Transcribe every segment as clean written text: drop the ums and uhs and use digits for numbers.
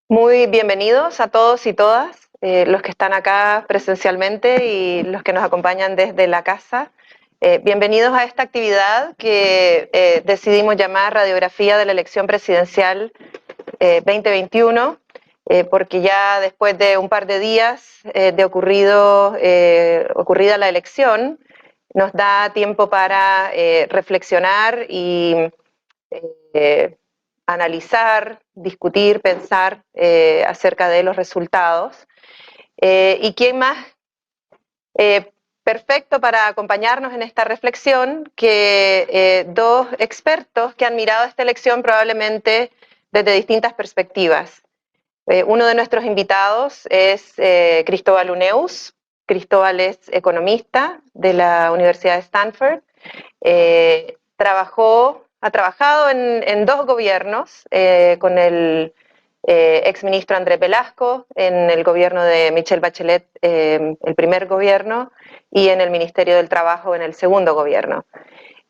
Muy bienvenidos a todos y todas, los que están acá presencialmente y los que nos acompañan desde la casa. Bienvenidos a esta actividad que decidimos llamar Radiografía de la Elección Presidencial 2021, porque ya después de un par de días de ocurrida la elección, nos da tiempo para reflexionar y analizar, discutir, pensar acerca de los resultados. ¿Y quién más perfecto para acompañarnos en esta reflexión que dos expertos que han mirado esta elección probablemente desde distintas perspectivas? Uno de nuestros invitados es Cristóbal Uneus. Cristóbal es economista de la Universidad de Stanford. Ha trabajado en dos gobiernos, con el exministro Andrés Velasco, en el gobierno de Michelle Bachelet, el primer gobierno, y en el Ministerio del Trabajo en el segundo gobierno.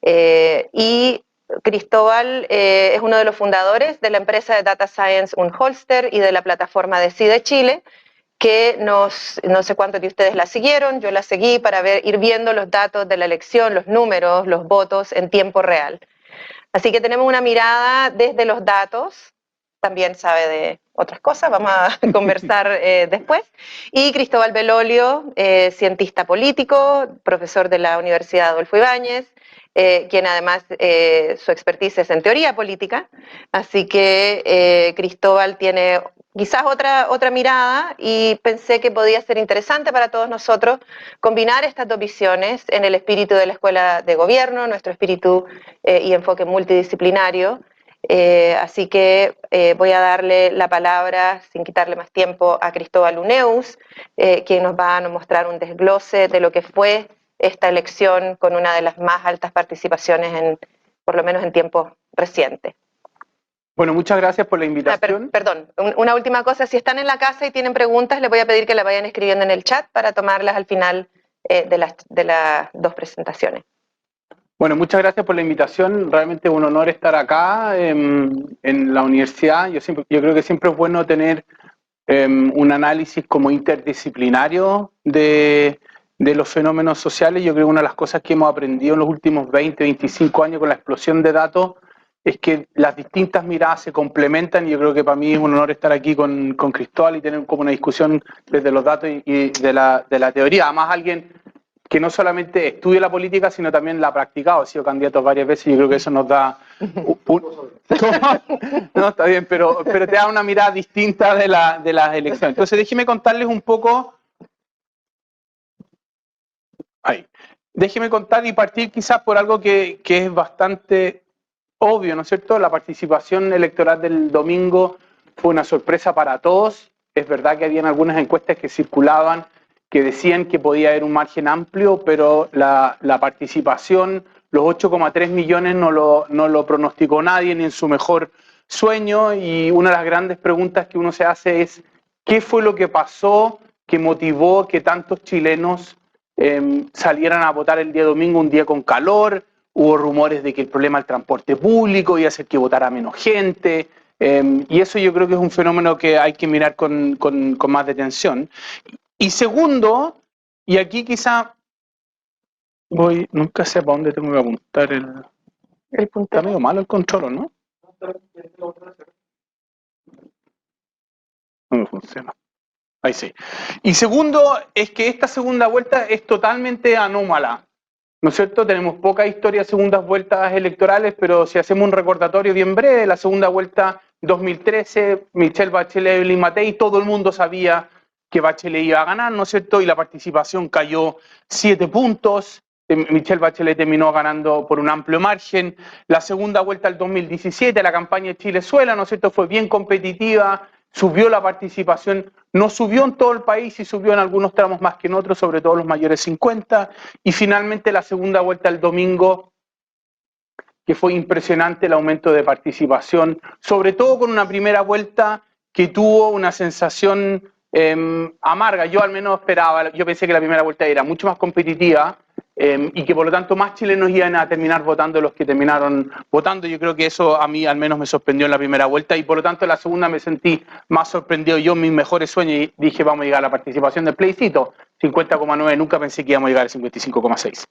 Y Cristóbal es uno de los fundadores de la empresa de Data Science Unholster y de la plataforma Decide Chile, que no sé cuántos de ustedes la siguieron, yo la seguí para ir viendo los datos de la elección, los números, los votos en tiempo real. Así que tenemos una mirada desde los datos, también sabe de otras cosas, vamos a conversar después. Y Cristóbal Belolio, cientista político, profesor de la Universidad Adolfo Ibáñez, quien además su expertise es en teoría política, así que Cristóbal tiene quizás otra mirada y pensé que podía ser interesante para todos nosotros combinar estas dos visiones en el espíritu de la Escuela de Gobierno, nuestro espíritu y enfoque multidisciplinario. Así que voy a darle la palabra, sin quitarle más tiempo, a Cristóbal Uneus, quien nos va a mostrar un desglose de lo que fue esta elección con una de las más altas participaciones, por lo menos en tiempos recientes. Bueno, muchas gracias por la invitación. Perdón, una última cosa, si están en la casa y tienen preguntas, les voy a pedir que las vayan escribiendo en el chat para tomarlas al final de las dos presentaciones. Bueno, muchas gracias por la invitación. Realmente es un honor estar acá en la universidad. Yo creo que siempre es bueno tener un análisis como interdisciplinario de los fenómenos sociales. Yo creo que una de las cosas que hemos aprendido en los últimos 20, 25 años con la explosión de datos es que las distintas miradas se complementan, y yo creo que para mí es un honor estar aquí con Cristóbal y tener como una discusión desde los datos y de la teoría. Además, alguien que no solamente estudia la política, sino también la ha practicado, ha sido candidato varias veces, y yo creo que eso nos da no, está bien, pero te da una mirada distinta de las elecciones. Entonces, déjeme contarles un poco. Déjeme contar y partir quizás por algo que es bastante obvio, ¿no es cierto? La participación electoral del domingo fue una sorpresa para todos. Es verdad que habían algunas encuestas que circulaban que decían que podía haber un margen amplio, pero la participación, los 8,3 millones no lo pronosticó nadie ni en su mejor sueño, y una de las grandes preguntas que uno se hace es ¿qué fue lo que pasó que motivó que tantos chilenos salieran a votar el día domingo, un día con calor? Hubo rumores de que el problema del transporte público iba a hacer que votara menos gente, y eso yo creo que es un fenómeno que hay que mirar con más detención. Y segundo, y aquí quizá nunca sé para dónde tengo que apuntar el puntero. Está medio malo el control, ¿no? No me funciona. Ahí sí. Y segundo, es que esta segunda vuelta es totalmente anómala, ¿no es cierto? Tenemos poca historia de segundas vueltas electorales, pero si hacemos un recordatorio bien breve, la segunda vuelta 2013, Michelle Bachelet, Evelyn Matei, todo el mundo sabía que Bachelet iba a ganar, ¿no es cierto? Y la participación cayó 7 puntos. Michelle Bachelet terminó ganando por un amplio margen. La segunda vuelta del 2017, la campaña de Chilezuela, ¿no es cierto?, fue bien competitiva, subió la participación, no subió en todo el país y subió en algunos tramos más que en otros, sobre todo los mayores 50. Y finalmente la segunda vuelta del domingo, que fue impresionante el aumento de participación, sobre todo con una primera vuelta que tuvo una sensación amarga. Yo al menos esperaba, yo pensé que la primera vuelta era mucho más competitiva, y que por lo tanto más chilenos iban a terminar votando de los que terminaron votando. Yo creo que eso a mí al menos me sorprendió en la primera vuelta y por lo tanto en la segunda me sentí más sorprendido. Yo en mis mejores sueños y dije vamos a llegar a la participación del plebiscito, 50,9, nunca pensé que íbamos a llegar al 55,6.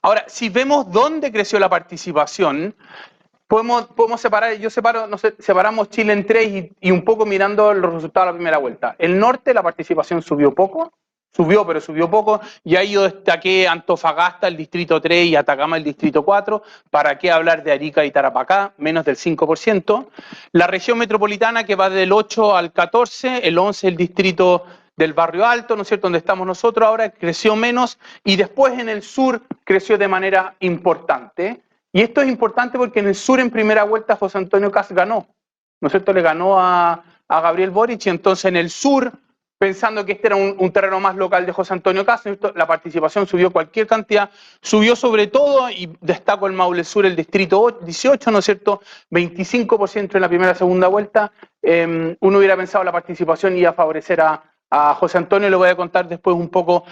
Ahora, si vemos dónde creció la participación, podemos separar, separamos Chile en tres y un poco mirando los resultados de la primera vuelta. El norte, la participación subió poco, pero subió poco, y ahí yo destaqué Antofagasta, el distrito 3, y Atacama, el distrito 4, ¿para qué hablar de Arica y Tarapacá? Menos del 5%. La región metropolitana, que va del 8 al 14, el 11 el distrito del Barrio Alto, ¿no es cierto?, donde estamos nosotros ahora, creció menos, y después en el sur creció de manera importante. Y esto es importante porque en el sur, en primera vuelta, José Antonio Kast ganó, ¿no es cierto?, le ganó a Gabriel Boric, y entonces en el sur, pensando que este era un terreno más local de José Antonio Kast, la participación subió cualquier cantidad, subió sobre todo, y destaco el Maule Sur, el distrito 18, ¿no es cierto?, 25% en la primera y segunda vuelta. Uno hubiera pensado la participación iba a favorecer a José Antonio, le voy a contar después un poco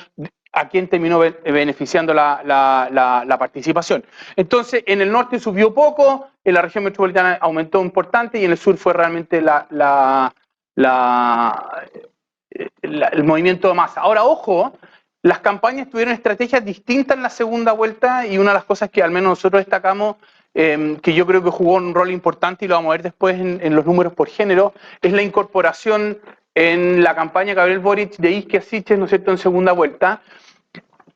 a quién terminó beneficiando la participación. Entonces, en el norte subió poco, en la región metropolitana aumentó importante y en el sur fue realmente el movimiento de masa. Ahora, ojo, las campañas tuvieron estrategias distintas en la segunda vuelta y una de las cosas que al menos nosotros destacamos, que yo creo que jugó un rol importante y lo vamos a ver después en los números por género, es la incorporación en la campaña Gabriel Boric de Isquia Siches, ¿no es cierto?, en segunda vuelta.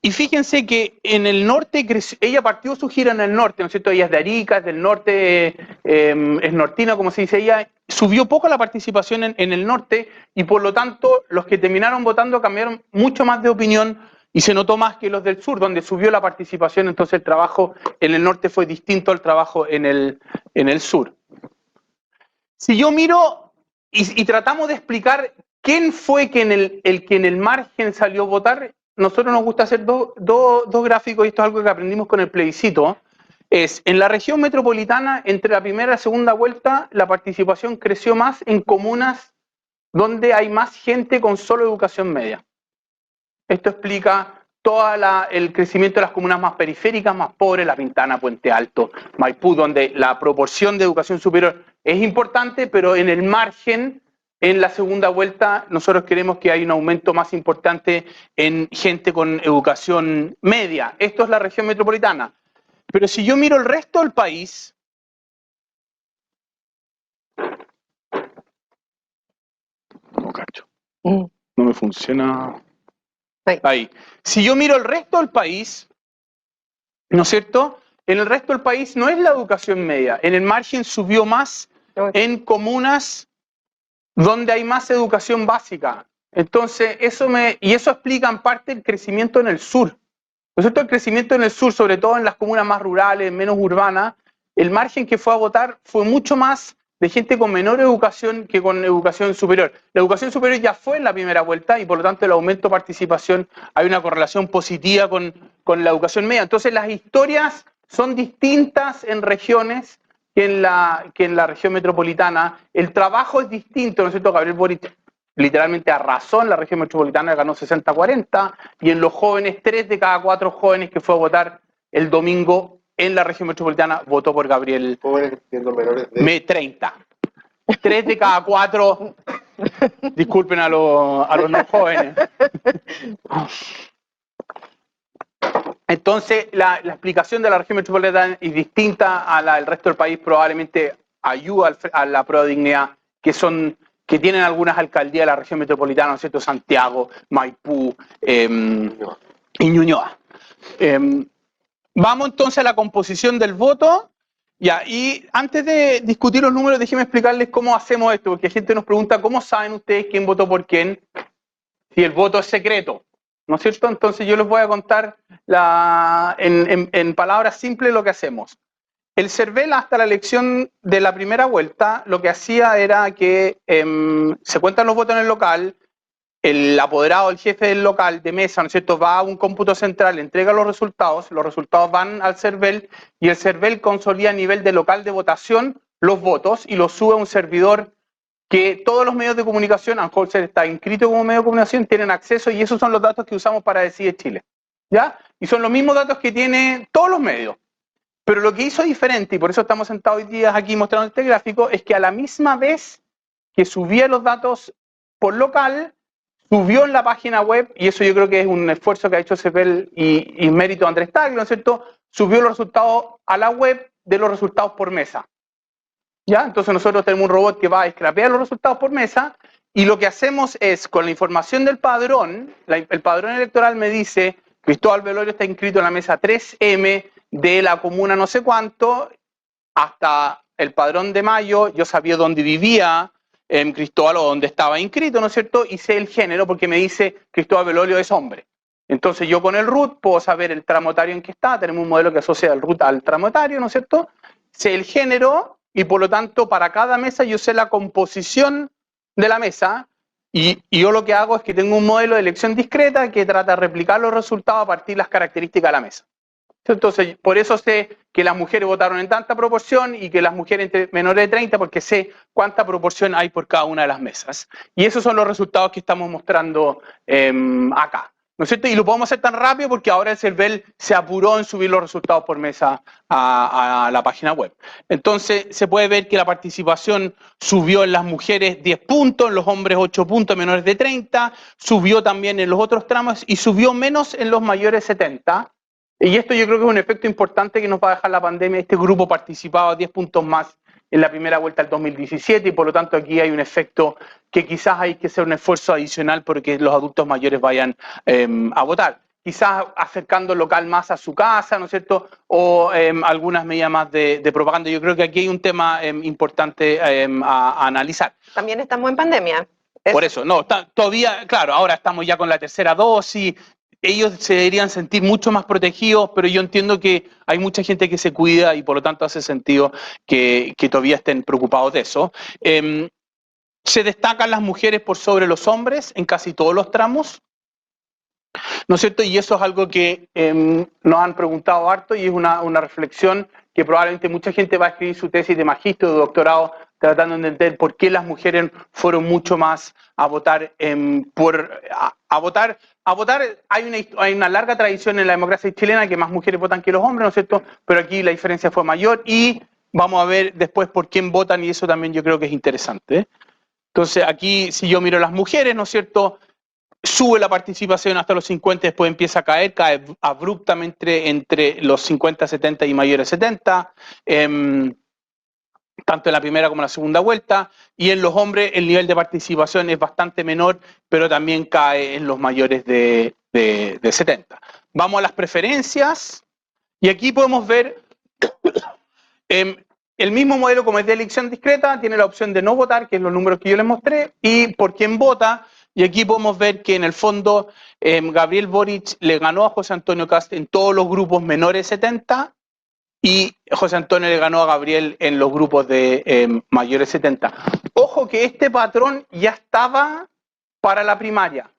Y fíjense que en el norte, ella partió su gira en el norte, ¿no es cierto?, ella es de Arica, es del norte, es nortina, como se dice ella, subió poco la participación en el norte y por lo tanto los que terminaron votando cambiaron mucho más de opinión y se notó más que los del sur, donde subió la participación, entonces el trabajo en el norte fue distinto al trabajo en el sur. Si yo miro y tratamos de explicar quién fue que en el margen salió a votar, nosotros nos gusta hacer dos gráficos, y esto es algo que aprendimos con el plebiscito, es en la región metropolitana, entre la primera y la segunda vuelta, la participación creció más en comunas donde hay más gente con solo educación media. Esto explica todo el crecimiento de las comunas más periféricas, más pobres, La Pintana, Puente Alto, Maipú, donde la proporción de educación superior es importante, pero en el margen, en la segunda vuelta, nosotros queremos que haya un aumento más importante en gente con educación media. Esto es la región metropolitana. Pero si yo miro el resto del país, no cacho, no me funciona. Ahí. Si yo miro el resto del país, ¿no es cierto?, en el resto del país no es la educación media, en el margen subió más en comunas donde hay más educación básica. Entonces, eso explica en parte el crecimiento en el sur. ¿No es cierto? El crecimiento en el sur, sobre todo en las comunas más rurales, menos urbanas, el margen que fue a votar fue mucho más de gente con menor educación que con educación superior. La educación superior ya fue en la primera vuelta y por lo tanto el aumento de participación hay una correlación positiva con la educación media. Entonces las historias son distintas en regiones que en la región metropolitana. El trabajo es distinto, ¿no es cierto? Gabriel Boric literalmente arrasó en la región metropolitana, ganó 60-40, y en los jóvenes, 3 de cada 4 jóvenes que fue a votar el domingo en la región metropolitana votó por Gabriel. Jóvenes siendo menores de 30. 3 de cada 4, disculpen a los no jóvenes. Entonces, la explicación de la región metropolitana es distinta a la del resto del país, probablemente ayuda a la prueba de dignidad, que tienen algunas alcaldías de la región metropolitana, ¿no es cierto?, Santiago, Maipú y Ñuñoa. Vamos entonces a la composición del voto. Ya, y antes de discutir los números, déjenme explicarles cómo hacemos esto, porque gente nos pregunta, ¿cómo saben ustedes quién votó por quién? Si el voto es secreto, ¿no es cierto? Entonces yo les voy a contar en palabras simples lo que hacemos. El CERVEL, hasta la elección de la primera vuelta, lo que hacía era que se cuentan los votos en el local, el apoderado, el jefe del local de mesa, ¿no es cierto?, va a un cómputo central, entrega los resultados van al CERVEL y el CERVEL consolida a nivel de local de votación los votos y los sube a un servidor que todos los medios de comunicación, Anholzer está inscrito como medio de comunicación, tienen acceso y esos son los datos que usamos para Decide Chile. ¿ya? Y son los mismos datos que tienen todos los medios. Pero lo que hizo diferente, y por eso estamos sentados hoy día aquí mostrando este gráfico, es que a la misma vez que subía los datos por local, subió en la página web, y eso yo creo que es un esfuerzo que ha hecho CEPEL y mérito de Andrés Tagle, ¿no es cierto? Subió los resultados a la web de los resultados por mesa. ¿Ya? Entonces nosotros tenemos un robot que va a scrapear los resultados por mesa, y lo que hacemos es, con la información del padrón, el padrón electoral me dice, Cristóbal Velorio está inscrito en la mesa 3M de la comuna no sé cuánto, hasta el padrón de mayo, yo sabía dónde vivía Cristóbal o dónde estaba inscrito, ¿no es cierto? Y sé el género porque me dice Cristóbal Velorio es hombre. Entonces yo con el RUT puedo saber el tramo etario en que está, tenemos un modelo que asocia el RUT al tramo etario, ¿no es cierto? Sé el género y por lo tanto para cada mesa yo sé la composición de la mesa y yo lo que hago es que tengo un modelo de elección discreta que trata de replicar los resultados a partir de las características de la mesa. Entonces, por eso sé que las mujeres votaron en tanta proporción y que las mujeres entre menores de 30, porque sé cuánta proporción hay por cada una de las mesas. Y esos son los resultados que estamos mostrando acá, ¿no es cierto? Y lo podemos hacer tan rápido porque ahora el CEPEL se apuró en subir los resultados por mesa a la página web. Entonces, se puede ver que la participación subió en las mujeres 10 puntos, en los hombres 8 puntos menores de 30, subió también en los otros tramos y subió menos en los mayores 70. Y esto yo creo que es un efecto importante que nos va a dejar la pandemia. Este grupo participaba 10 puntos más en la primera vuelta del 2017 y por lo tanto aquí hay un efecto que quizás hay que hacer un esfuerzo adicional porque los adultos mayores vayan a votar. Quizás acercando el local más a su casa, ¿no es cierto? O algunas medidas más de propaganda. Yo creo que aquí hay un tema importante a analizar. También estamos en pandemia. Por eso, no, todavía, claro, ahora estamos ya con la tercera dosis. Ellos se deberían sentir mucho más protegidos, pero yo entiendo que hay mucha gente que se cuida y por lo tanto hace sentido que todavía estén preocupados de eso. Se destacan las mujeres por sobre los hombres en casi todos los tramos, ¿no es cierto? Y eso es algo que nos han preguntado harto y es una reflexión que probablemente mucha gente va a escribir su tesis de magíster o de doctorado tratando de entender por qué las mujeres fueron mucho más a votar. A votar hay una larga tradición en la democracia chilena que más mujeres votan que los hombres, ¿no es cierto? Pero aquí la diferencia fue mayor y vamos a ver después por quién votan y eso también yo creo que es interesante. Entonces aquí si yo miro a las mujeres, ¿no es cierto?, sube la participación hasta los 50, después empieza a caer, cae abruptamente entre los 50, 70 y mayores 70, tanto en la primera como en la segunda vuelta, y en los hombres el nivel de participación es bastante menor, pero también cae en los mayores de 70. Vamos a las preferencias, y aquí podemos ver el mismo modelo como es de elección discreta, tiene la opción de no votar, que es los números que yo les mostré, y por quién vota. Y aquí podemos ver que en el fondo Gabriel Boric le ganó a José Antonio Kast en todos los grupos menores 70 y José Antonio le ganó a Gabriel en los grupos de mayores 70. Ojo que este patrón ya estaba para la primaria.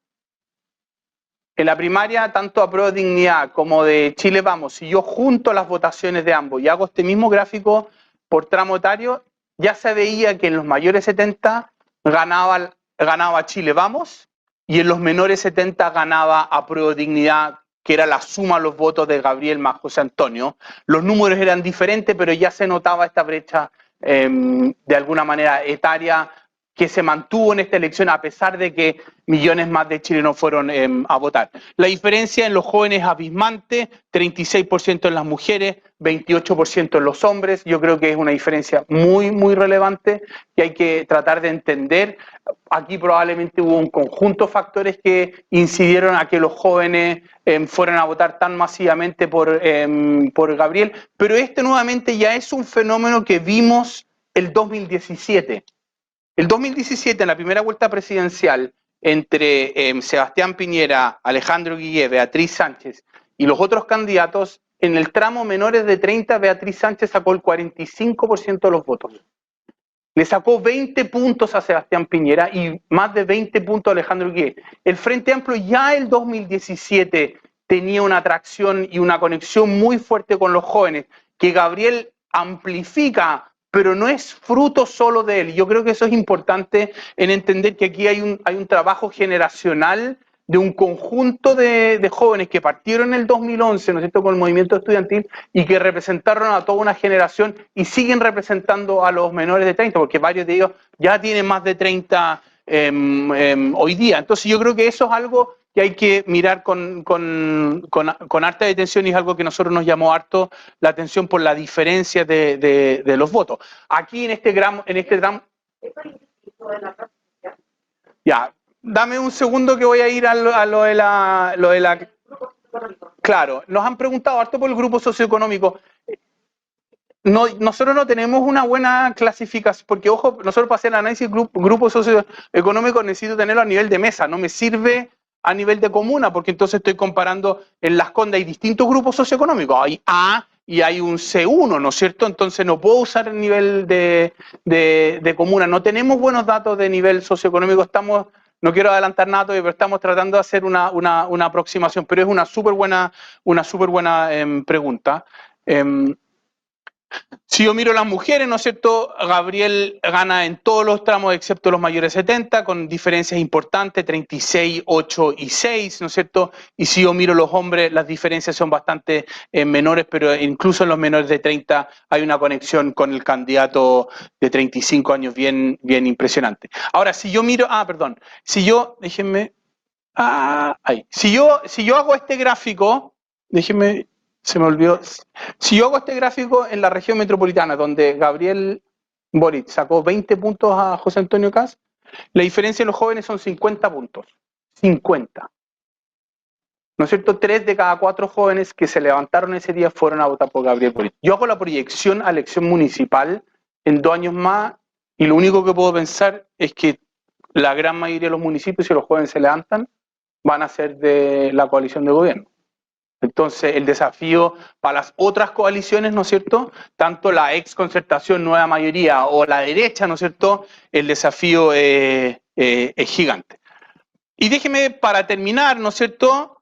En la primaria, tanto a Prueba de Dignidad como de Chile Vamos, si yo junto las votaciones de ambos y hago este mismo gráfico por tramo etario, ya se veía que en los mayores 70 ganaba Chile Vamos y en los menores 70 ganaba a Prueba de Dignidad, que era la suma de los votos de Gabriel más José Antonio. Los números eran diferentes, pero ya se notaba esta brecha de alguna manera etaria que se mantuvo en esta elección a pesar de que millones más de chilenos fueron a votar. La diferencia en los jóvenes es abismante, 36% en las mujeres, 28% en los hombres. Yo creo que es una diferencia muy, muy relevante que hay que tratar de entender. Aquí probablemente hubo un conjunto de factores que incidieron a que los jóvenes fueran a votar tan masivamente por Gabriel, pero este nuevamente ya es un fenómeno que vimos el 2017. El 2017, en la primera vuelta presidencial, entre Sebastián Piñera, Alejandro Guillé, Beatriz Sánchez y los otros candidatos, en el tramo menores de 30, Beatriz Sánchez sacó el 45% de los votos. Le sacó 20 puntos a Sebastián Piñera y más de 20 puntos a Alejandro Guillé. El Frente Amplio ya el 2017 tenía una atracción y una conexión muy fuerte con los jóvenes, que Gabriel amplifica, pero no es fruto solo de él. Yo creo que eso es importante en entender que aquí hay un trabajo generacional de un conjunto de jóvenes que partieron en el 2011, ¿no es cierto?, con el movimiento estudiantil y que representaron a toda una generación y siguen representando a los menores de 30, porque varios de ellos ya tienen más de 30 hoy día. Entonces yo creo que eso es algo que hay que mirar con harta detención y es algo que a nosotros nos llamó harto la atención por la diferencia de los votos. Aquí en este tramo... Ya, dame un segundo que voy a ir a lo de la... Claro, nos han preguntado harto por el grupo socioeconómico. No, nosotros no tenemos una buena clasificación, porque ojo, nosotros para hacer el análisis grupo socioeconómico necesito tenerlo a nivel de mesa, no me sirve a nivel de comuna, porque entonces estoy comparando en Las Condes hay distintos grupos socioeconómicos, hay A y hay un C1, ¿no es cierto? Entonces no puedo usar el nivel de comuna, no tenemos buenos datos de nivel socioeconómico, estamos, no quiero adelantar nada todavía, pero estamos tratando de hacer una aproximación, pero es una súper buena pregunta. Si yo miro las mujeres, ¿no es cierto? Gabriel gana en todos los tramos excepto los mayores de 70, con diferencias importantes, 36, 8 y 6, ¿no es cierto? Y si yo miro los hombres, las diferencias son bastante menores, pero incluso en los menores de 30 hay una conexión con el candidato de 35 años bien impresionante. Ahora, si yo miro, si yo, déjenme, ahí. Si yo hago este gráfico, déjenme... Se me olvidó. Si yo hago este gráfico en la región metropolitana, donde Gabriel Boric sacó 20 puntos a José Antonio Kast, la diferencia en los jóvenes son 50 puntos. 50. ¿No es cierto? 3 de cada 4 jóvenes que se levantaron ese día fueron a votar por Gabriel Boric. Yo hago la proyección a elección municipal en 2 años más y lo único que puedo pensar es que la gran mayoría de los municipios, si los jóvenes se levantan, van a ser de la coalición de gobierno. Entonces, el desafío para las otras coaliciones, ¿no es cierto?, tanto la ex concertación nueva mayoría o la derecha, ¿no es cierto?, el desafío es gigante. Y déjeme, para terminar, ¿no es cierto?,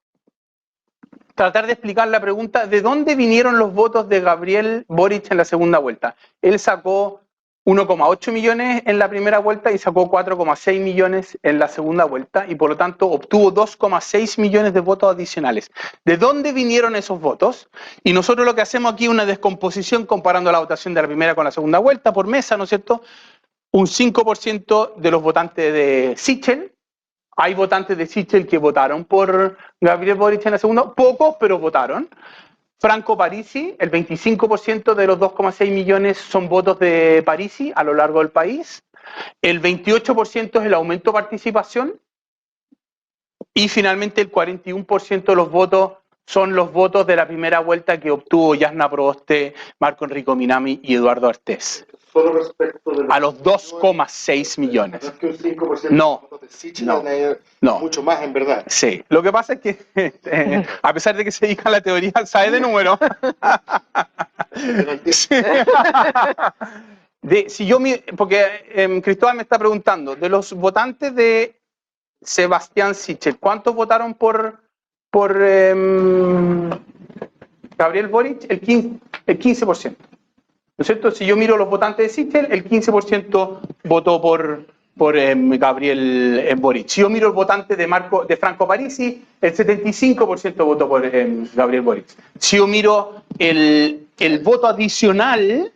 tratar de explicar la pregunta, ¿de dónde vinieron los votos de Gabriel Boric en la segunda vuelta? Él sacó 1,8 millones en la primera vuelta y sacó 4,6 millones en la segunda vuelta y por lo tanto obtuvo 2,6 millones de votos adicionales. ¿De dónde vinieron esos votos? Y nosotros lo que hacemos aquí es una descomposición comparando la votación de la primera con la segunda vuelta por mesa, ¿no es cierto? Un 5% de los votantes de Sichel. Hay votantes de Sichel que votaron por Gabriel Boric en la segunda, pocos, pero votaron. Franco Parisi, el 25% de los 2,6 millones son votos de Parisi a lo largo del país. El 28% es el aumento de participación. Y finalmente el 41% de los votos son los votos de la primera vuelta que obtuvo Jasna Proboste, Marco Enrico Minami y Eduardo Artés. Solo respecto de a los 2,6 millones. No es que un 5% No, de votos de Sichel no. Mucho más, en verdad. Sí, lo que pasa es que, a pesar de que se dedica a la teoría, sabe de números. Sí. Porque Cristóbal me está preguntando, de los votantes de Sebastián Sichel, ¿cuántos votaron por Gabriel Boric? El 15%. ¿No es cierto? Si yo miro los votantes de Sichel, el 15% votó por Gabriel Boric. Si yo miro el votante de Franco Parisi, el 75% votó por Gabriel Boric. Si yo miro el voto adicional,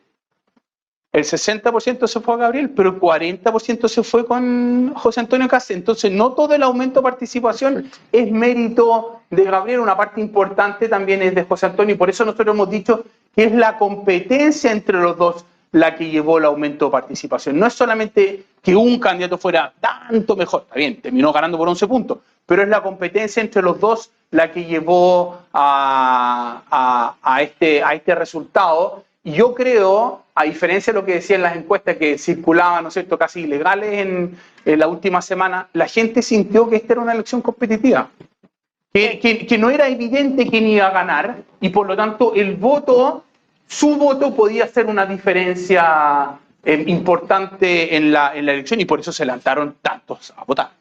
el 60% se fue a Gabriel, pero el 40% se fue con José Antonio Kast. Entonces, no todo el aumento de participación es mérito de Gabriel, una parte importante también es de José Antonio, y por eso nosotros hemos dicho que es la competencia entre los dos la que llevó el aumento de participación. No es solamente que un candidato fuera tanto mejor, está bien, terminó ganando por 11 puntos, pero es la competencia entre los dos la que llevó a este resultado. Y yo creo, a diferencia de lo que decían las encuestas que circulaban, ¿no es cierto?, casi ilegales en la última semana, la gente sintió que esta era una elección competitiva, que no era evidente quién iba a ganar y por lo tanto su voto podía hacer una diferencia importante en la elección y por eso se lanzaron tantos a votar.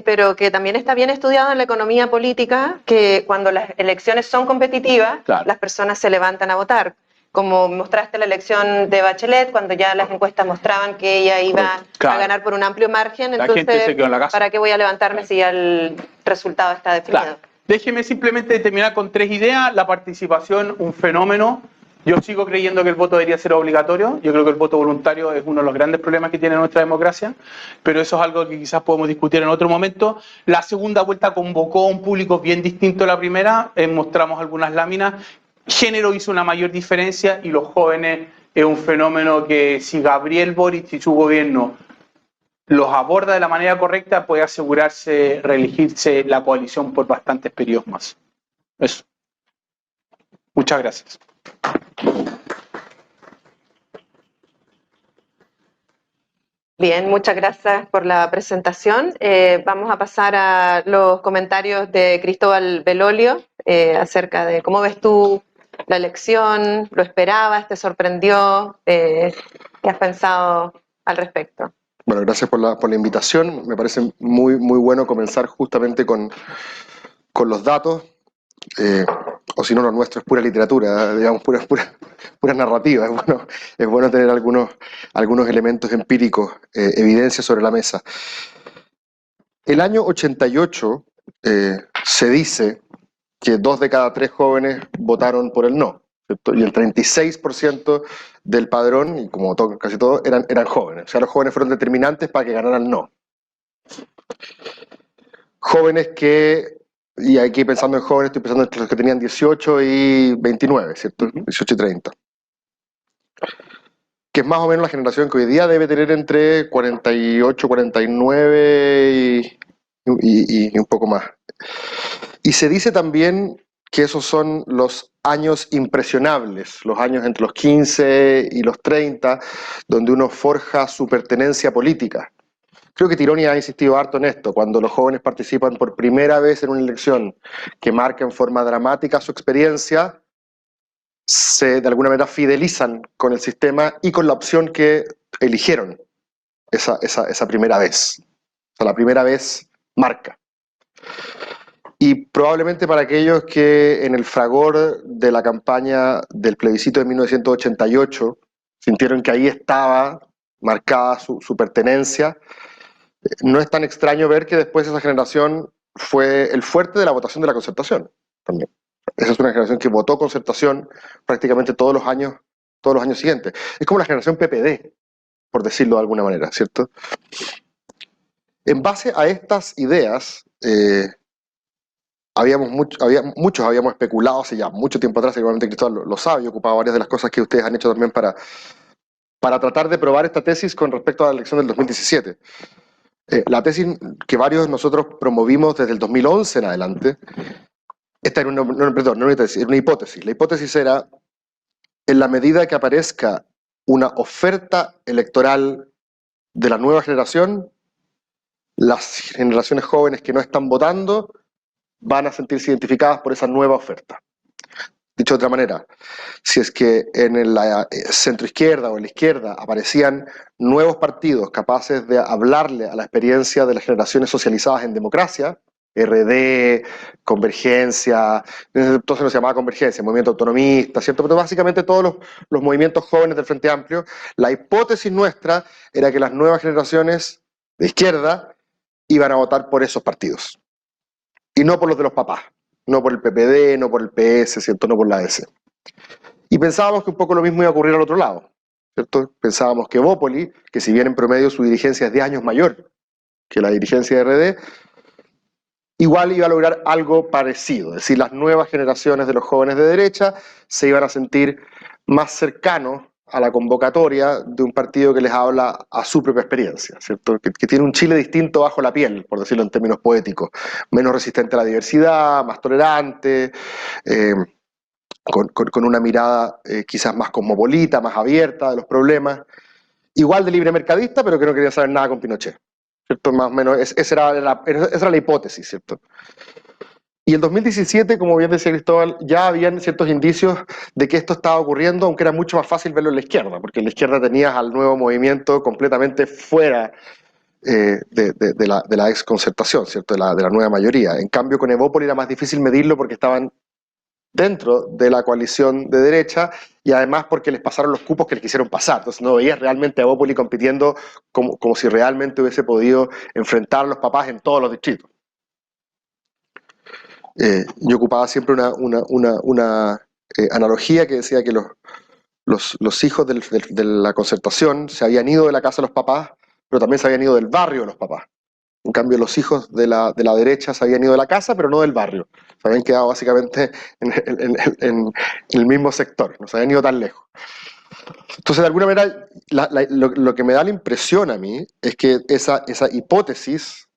Pero que también está bien estudiado en la economía política que cuando las elecciones son competitivas, claro, las personas se levantan a votar. como mostraste la elección de Bachelet, cuando ya las encuestas mostraban que ella iba Claro. a ganar por un amplio margen, La gente entonces, se quedó en la casa. ¿para qué voy a levantarme si ya el resultado está definido? Claro. Déjeme simplemente terminar con 3 ideas. La participación, un fenómeno. Yo sigo creyendo que el voto debería ser obligatorio. Yo creo que el voto voluntario es uno de los grandes problemas que tiene nuestra democracia, pero eso es algo que quizás podemos discutir en otro momento. La segunda vuelta convocó a un público bien distinto a la primera. Mostramos algunas láminas. Género hizo una mayor diferencia y los jóvenes es un fenómeno que si Gabriel Boric y su gobierno los aborda de la manera correcta, puede asegurarse reelegirse la coalición por bastantes periodos más. Eso. Muchas gracias. Bien, muchas gracias por la presentación. Vamos a pasar a los comentarios de Cristóbal Belolio acerca de cómo ves tú la elección, ¿lo esperabas, te sorprendió? ¿Qué has pensado al respecto? Bueno, gracias por la invitación. Me parece muy muy bueno comenzar justamente con los datos, o si no, lo nuestro es pura literatura, digamos, pura narrativa. Es bueno tener algunos elementos empíricos, evidencia sobre la mesa. El año 88 se dice que 2 de cada 3 jóvenes votaron por el no, ¿cierto? Y el 36% del padrón, y como casi todos, eran jóvenes. O sea, los jóvenes fueron determinantes para que ganara el no. Jóvenes que, y aquí pensando en jóvenes, estoy pensando en los que tenían 18 y 29, ¿cierto? 18 y 30. Que es más o menos la generación que hoy día debe tener entre 48, 49 y un poco más. Y se dice también que esos son los años impresionables, los años entre los 15 y los 30, donde uno forja su pertenencia política. Creo que Tironi ha insistido harto en esto, cuando los jóvenes participan por primera vez en una elección que marca en forma dramática su experiencia, se de alguna manera fidelizan con el sistema y con la opción que eligieron esa primera vez. O sea, la primera vez marca. Y probablemente para aquellos que en el fragor de la campaña del plebiscito de 1988 sintieron que ahí estaba marcada su pertenencia, no es tan extraño ver que después esa generación fue el fuerte de la votación de la concertación también. Esa es una generación que votó concertación prácticamente todos los años siguientes. Es como la generación PPD, por decirlo de alguna manera, ¿cierto? En base a estas ideas, muchos habíamos especulado hace ya mucho tiempo atrás, seguramente Cristóbal lo sabe, y ocupaba varias de las cosas que ustedes han hecho también para tratar de probar esta tesis con respecto a la elección del 2017. La tesis que varios de nosotros promovimos desde el 2011 en adelante, esta era una tesis, era una hipótesis. La hipótesis era, en la medida que aparezca una oferta electoral de la nueva generación, las generaciones jóvenes que no están votando van a sentirse identificadas por esa nueva oferta. Dicho de otra manera, si es que en la centroizquierda o en la izquierda aparecían nuevos partidos capaces de hablarle a la experiencia de las generaciones socializadas en democracia, RD, Convergencia, entonces no se llamaba Convergencia, Movimiento Autonomista, ¿cierto? Pero básicamente todos los movimientos jóvenes del Frente Amplio, la hipótesis nuestra era que las nuevas generaciones de izquierda iban a votar por esos partidos, y no por los de los papás. No por el PPD, no por el PS, ¿cierto? No por la AS. Y pensábamos que un poco lo mismo iba a ocurrir al otro lado, ¿cierto? Pensábamos que Bópoli, que si bien en promedio su dirigencia es 10 años mayor que la dirigencia de RD, igual iba a lograr algo parecido. Es decir, las nuevas generaciones de los jóvenes de derecha se iban a sentir más cercanos a la convocatoria de un partido que les habla a su propia experiencia, ¿cierto? Que tiene un Chile distinto bajo la piel, por decirlo en términos poéticos, menos resistente a la diversidad, más tolerante, con una mirada quizás más cosmopolita, más abierta de los problemas, igual de libre mercadista, pero que no quería saber nada con Pinochet, ¿cierto? Más o menos, esa era la hipótesis, ¿cierto? Y en 2017, como bien decía Cristóbal, ya habían ciertos indicios de que esto estaba ocurriendo, aunque era mucho más fácil verlo en la izquierda, porque en la izquierda tenías al nuevo movimiento completamente fuera de la exconcertación, ¿cierto? De la nueva mayoría. En cambio, con Evópoli era más difícil medirlo porque estaban dentro de la coalición de derecha, y además porque les pasaron los cupos que les quisieron pasar. Entonces no veías realmente a Bópoli compitiendo como si realmente hubiese podido enfrentar a los papás en todos los distritos. Yo ocupaba siempre una analogía que decía que los hijos de la concertación se habían ido de la casa de los papás, pero también se habían ido del barrio de los papás. En cambio, los hijos de la derecha se habían ido de la casa, pero no del barrio. Se habían quedado básicamente en el mismo sector, no se habían ido tan lejos. Entonces, de alguna manera, lo que me da la impresión a mí es que esa hipótesis,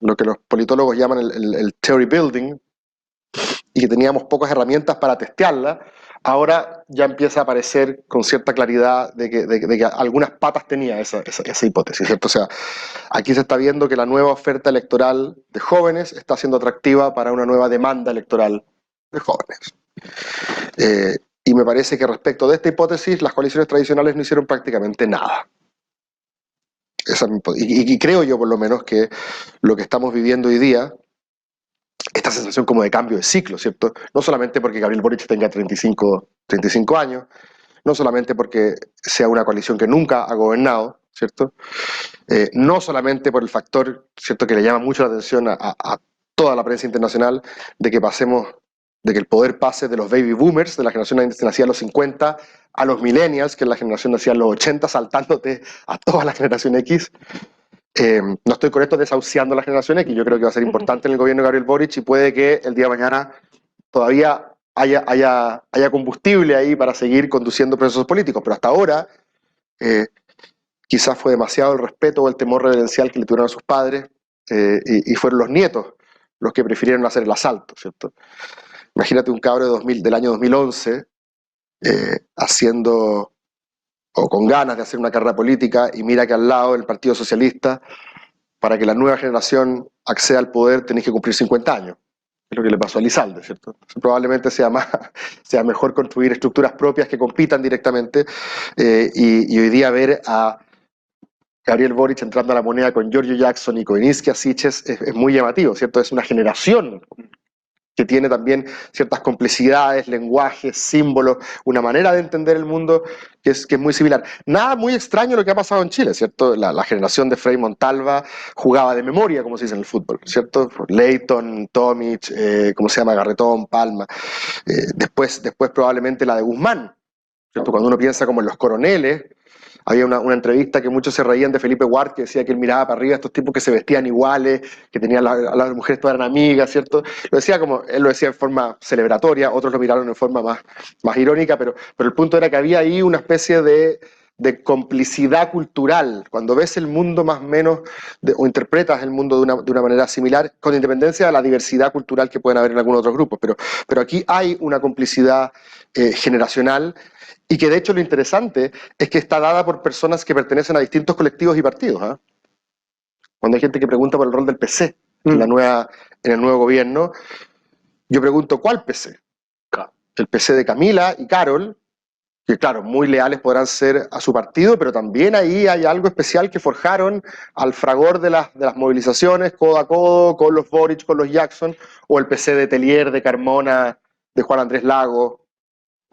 lo que los politólogos llaman el theory building, y que teníamos pocas herramientas para testearla, ahora ya empieza a aparecer con cierta claridad de que algunas patas tenía esa hipótesis, ¿cierto? O sea, aquí se está viendo que la nueva oferta electoral de jóvenes está siendo atractiva para una nueva demanda electoral de jóvenes. Y me parece que respecto de esta hipótesis, las coaliciones tradicionales no hicieron prácticamente nada. Y creo yo, por lo menos, que lo que estamos viviendo hoy día, esta sensación como de cambio de ciclo, ¿cierto? No solamente porque Gabriel Boric tenga 35 años, no solamente porque sea una coalición que nunca ha gobernado, ¿cierto? No solamente por el factor, ¿cierto?, que le llama mucho la atención a toda la prensa internacional, de que el poder pase de los baby boomers, de la generación que nacía a los 50, a los millennials, que es la generación nacida en los 80, saltándote a toda la generación X. No estoy con esto desahuciando a la generación X, yo creo que va a ser importante en el gobierno de Gabriel Boric y puede que el día de mañana todavía haya combustible ahí para seguir conduciendo procesos políticos, pero hasta ahora quizás fue demasiado el respeto o el temor reverencial que le tuvieron a sus padres y fueron los nietos los que prefirieron hacer el asalto, ¿cierto? Imagínate un cabro del año 2011 haciendo o con ganas de hacer una carrera política y mira que al lado el Partido Socialista, para que la nueva generación acceda al poder tenés que cumplir 50 años. Es lo que le pasó a Elizalde, ¿cierto? Entonces, probablemente sea mejor construir estructuras propias que compitan directamente y hoy día ver a Gabriel Boric entrando a la moneda con Giorgio Jackson y con Isquia Siches es muy llamativo, ¿cierto? Es una generación que tiene también ciertas complicidades, lenguajes, símbolos, una manera de entender el mundo que es muy similar. Nada muy extraño lo que ha pasado en Chile, ¿cierto? La generación de Frei Montalva jugaba de memoria, como se dice en el fútbol, ¿cierto? Leighton, Tomic, ¿cómo se llama? Garretón, Palma. Después probablemente la de Guzmán, ¿cierto? Cuando uno piensa como en los coroneles, había una entrevista que muchos se reían de Felipe Ward, que decía que él miraba para arriba a estos tipos que se vestían iguales, que tenían a las mujeres todas eran amigas, ¿cierto? Él lo decía en forma celebratoria, otros lo miraron en forma más irónica, pero el punto era que había ahí una especie de complicidad cultural. Cuando ves el mundo más o menos, o interpretas el mundo de una manera similar, con independencia de la diversidad cultural que pueden haber en algunos otros grupos, pero aquí hay una complicidad generacional. Y que de hecho lo interesante es que está dada por personas que pertenecen a distintos colectivos y partidos. Cuando hay gente que pregunta por el rol del PC en el nuevo gobierno, yo pregunto, ¿cuál PC? El PC de Camila y Carol, que claro, muy leales podrán ser a su partido, pero también ahí hay algo especial que forjaron al fragor de las movilizaciones, codo a codo, con los Boric, con los Jackson, o el PC de Tellier, de Carmona, de Juan Andrés Lago,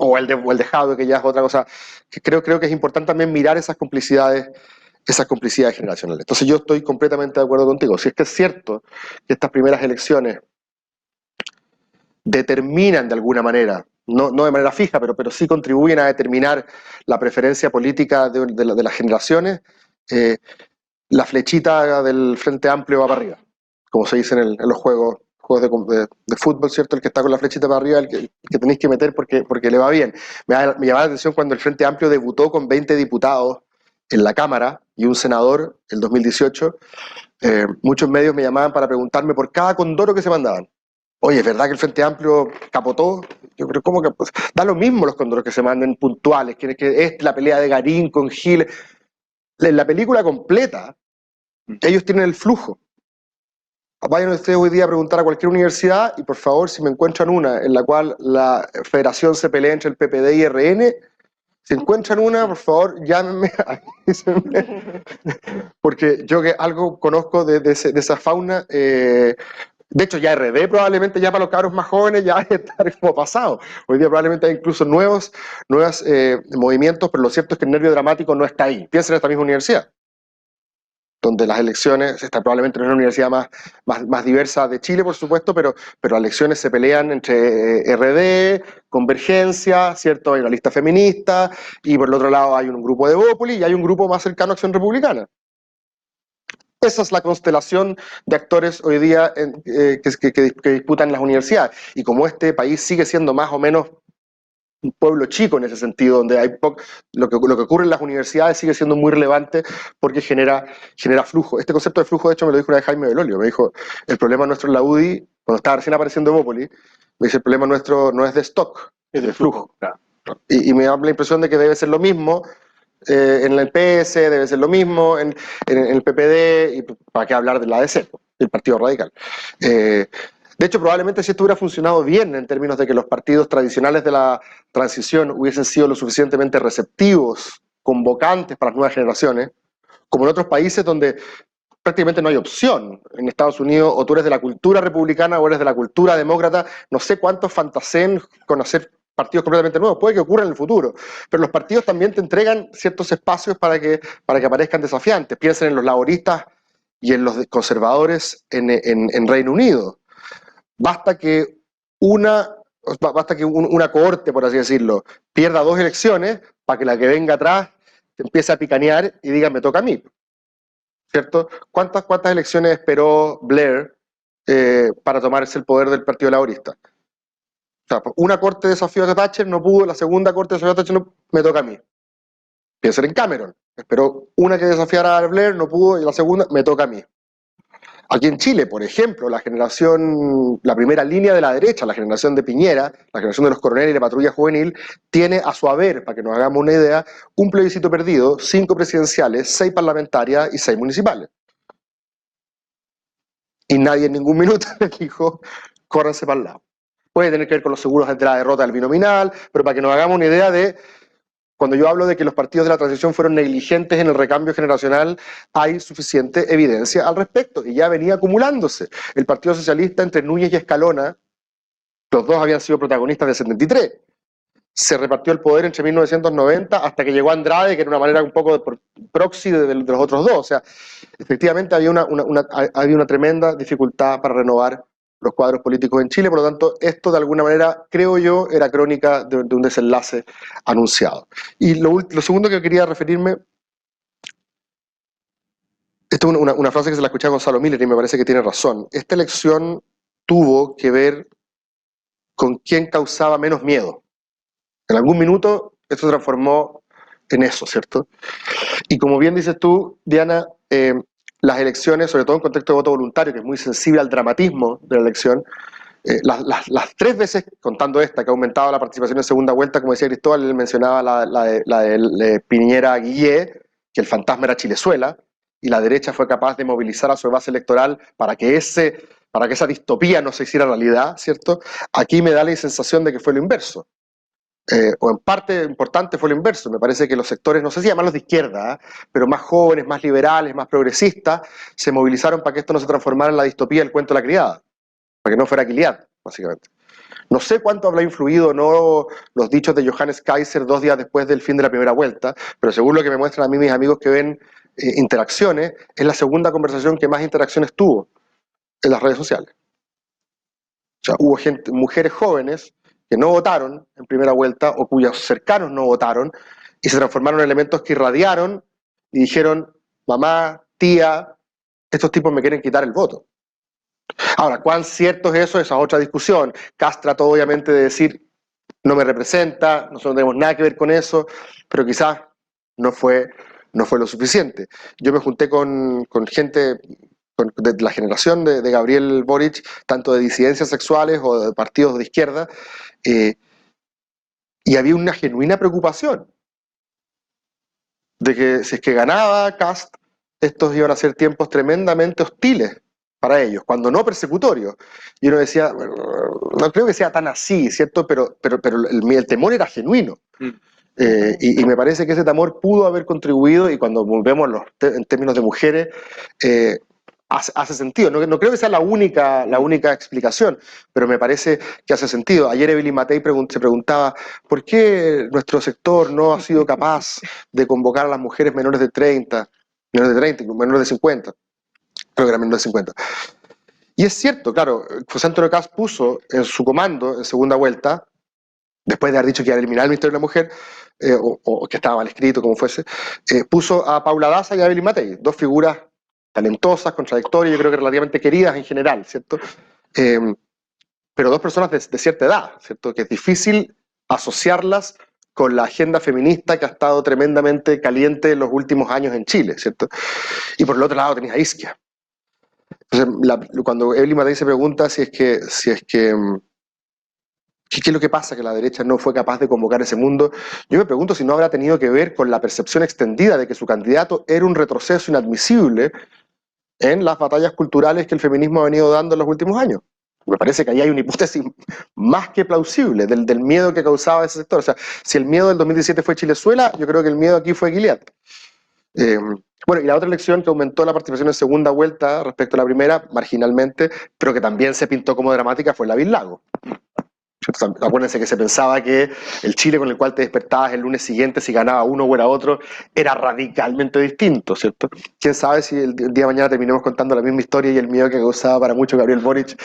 o el de Jadwe, que ya es otra cosa, que creo que es importante también mirar esas complicidades generacionales. Entonces yo estoy completamente de acuerdo contigo. Si es que es cierto que estas primeras elecciones determinan de alguna manera, no de manera fija, pero sí contribuyen a determinar la preferencia política de las generaciones, la flechita del Frente Amplio va para arriba, como se dice en los juegos de fútbol, ¿cierto? El que está con la flechita para arriba, el que tenéis que meter porque le va bien. Me llamaba la atención cuando el Frente Amplio debutó con 20 diputados en la Cámara y un senador, el 2018, muchos medios me llamaban para preguntarme por cada condoro que se mandaban. Oye, ¿es verdad que el Frente Amplio capotó? Yo creo, ¿cómo que? Pues, da lo mismo los condoros que se manden puntuales, que la pelea de Garín con Gil. En la película completa, ellos tienen el flujo. Vayan ustedes hoy día a preguntar a cualquier universidad y por favor, si me encuentran una en la cual la federación se pelea entre el PPD y RN, si encuentran una, por favor, llámenme, avísenme, porque yo que algo conozco de esa fauna, De hecho, ya RD probablemente ya para los cabros más jóvenes ya debe estar como pasado. Hoy día probablemente hay incluso nuevos movimientos, pero lo cierto es que el nervio dramático no está ahí. Piensen en esta misma universidad, donde las elecciones, está probablemente en una universidad más diversa de Chile, por supuesto, pero las elecciones se pelean entre RD, Convergencia, ¿cierto? Hay una lista feminista, y por el otro lado hay un grupo de Bópoli, y hay un grupo más cercano a Acción Republicana. Esa es la constelación de actores hoy día que disputan las universidades. Y como este país sigue siendo más o menos un pueblo chico en ese sentido, donde hay lo que ocurre en las universidades sigue siendo muy relevante porque genera flujo. Este concepto de flujo, de hecho, me lo dijo una vez Jaime Belolio. Me dijo, el problema nuestro en la UDI, cuando estaba recién apareciendo Bópoli, me dice, el problema nuestro no es de stock, es de flujo. Claro. Y me da la impresión de que debe ser lo mismo en el PS, debe ser lo mismo en el PPD, y para qué hablar de la ADC, el Partido Radical. De hecho, probablemente si esto hubiera funcionado bien en términos de que los partidos tradicionales de la transición hubiesen sido lo suficientemente receptivos, convocantes para las nuevas generaciones, como en otros países donde prácticamente no hay opción. En Estados Unidos, o tú eres de la cultura republicana o eres de la cultura demócrata, no sé cuántos fantaseen con hacer partidos completamente nuevos, puede que ocurra en el futuro, pero los partidos también te entregan ciertos espacios para que aparezcan desafiantes. Piensen en los laboristas y en los conservadores en Reino Unido. Basta que una cohorte, por así decirlo, pierda 2 elecciones para que la que venga atrás te empiece a picanear y diga, me toca a mí. ¿Cierto? ¿Cuántas elecciones esperó Blair para tomarse el poder del Partido Laborista? O sea, una corte de desafío a Thatcher no pudo, la segunda corte de desafío a Thatcher no, me toca a mí. Piensen en Cameron. Esperó una que desafiara a Blair, no pudo, y la segunda me toca a mí. Aquí en Chile, por ejemplo, la primera línea de la derecha, la generación de Piñera, la generación de los coroneles y la patrulla juvenil, tiene a su haber, para que nos hagamos una idea, un plebiscito perdido, 5 presidenciales, 6 parlamentarias y 6 municipales. Y nadie en ningún minuto le dijo, córranse para el lado. Puede tener que ver con los seguros de la derrota del binominal, pero para que nos hagamos una idea de, cuando yo hablo de que los partidos de la transición fueron negligentes en el recambio generacional, hay suficiente evidencia al respecto, y ya venía acumulándose. El Partido Socialista, entre Núñez y Escalona, los dos habían sido protagonistas del 73. Se repartió el poder entre 1990 hasta que llegó Andrade, que era una manera un poco de proxy de los otros dos. O sea, efectivamente había una tremenda dificultad para renovar los cuadros políticos en Chile, por lo tanto, esto de alguna manera, creo yo, era crónica de un desenlace anunciado. Y lo segundo que quería referirme, esto es una frase que se la escuché a Gonzalo Miller y me parece que tiene razón. Esta elección tuvo que ver con quién causaba menos miedo. En algún minuto esto se transformó en eso, ¿cierto? Y como bien dices tú, Diana, las elecciones, sobre todo en contexto de voto voluntario, que es muy sensible al dramatismo de la elección, las 3 veces, contando esta, que ha aumentado la participación en segunda vuelta, como decía Cristóbal, él mencionaba la de Piñera Guillé, que el fantasma era Chilezuela, y la derecha fue capaz de movilizar a su base electoral para que esa distopía no se hiciera realidad, ¿cierto? Aquí me da la sensación de que fue lo inverso. O en parte importante fue lo inverso. Me parece que los sectores, no sé si llamarlos de izquierda, pero más jóvenes, más liberales, más progresistas, se movilizaron para que esto no se transformara en la distopía del cuento de la criada, para que no fuera Gilead, básicamente. No sé cuánto habrá influido o no los dichos de Johannes Kaiser 2 días después del fin de la primera vuelta, pero según lo que me muestran a mí mis amigos que ven interacciones, es la segunda conversación que más interacciones tuvo en las redes sociales. O sea, hubo mujeres jóvenes que no votaron en primera vuelta o cuyos cercanos no votaron y se transformaron en elementos que irradiaron y dijeron, mamá, tía, estos tipos me quieren quitar el voto. Ahora, ¿cuán cierto es eso? Esa es otra discusión. Kast trató obviamente de decir, no me representa, nosotros no tenemos nada que ver con eso, pero quizás no fue lo suficiente. Yo me junté con gente de la generación de Gabriel Boric, tanto de disidencias sexuales o de partidos de izquierda, y había una genuina preocupación de que si es que ganaba Kast, estos iban a ser tiempos tremendamente hostiles para ellos, cuando no persecutorios. Y uno decía, no creo que sea tan así, ¿cierto? Pero el temor era genuino. Y me parece que ese temor pudo haber contribuido, y cuando volvemos en términos de mujeres, hace sentido. No creo que sea la única explicación, pero me parece que hace sentido. Ayer Evelyn Matei se preguntaba ¿por qué nuestro sector no ha sido capaz de convocar a las mujeres menores de 30, menores de 50? Creo que eran menores de 50. Y es cierto, claro, José Antonio Kast puso en su comando, en segunda vuelta, después de haber dicho que iba a eliminar el Ministerio de la Mujer, o que estaba mal escrito, como fuese, puso a Paula Daza y a Evelyn Matei, dos figuras talentosas, contradictorias, yo creo que relativamente queridas en general, ¿cierto? Pero dos personas de cierta edad, ¿cierto? Que es difícil asociarlas con la agenda feminista que ha estado tremendamente caliente en los últimos años en Chile, ¿cierto? Y por el otro lado tenías a Isquia. Entonces, cuando Evelyn Matei se pregunta ¿qué es lo que pasa que la derecha no fue capaz de convocar ese mundo? Yo me pregunto si no habrá tenido que ver con la percepción extendida de que su candidato era un retroceso inadmisible en las batallas culturales que el feminismo ha venido dando en los últimos años. Me parece que ahí hay una hipótesis más que plausible del miedo que causaba ese sector. O sea, si el miedo del 2017 fue Chilezuela, yo creo que el miedo aquí fue Gilead. Bueno, y la otra elección que aumentó la participación en segunda vuelta respecto a la primera, marginalmente, pero que también se pintó como dramática, fue la Lavín Lago. Acuérdense que se pensaba que el Chile con el cual te despertabas el lunes siguiente, si ganaba uno o era otro, era radicalmente distinto, ¿cierto? Quién sabe si el día de mañana terminemos contando la misma historia y el miedo que causaba para mucho Gabriel Boric.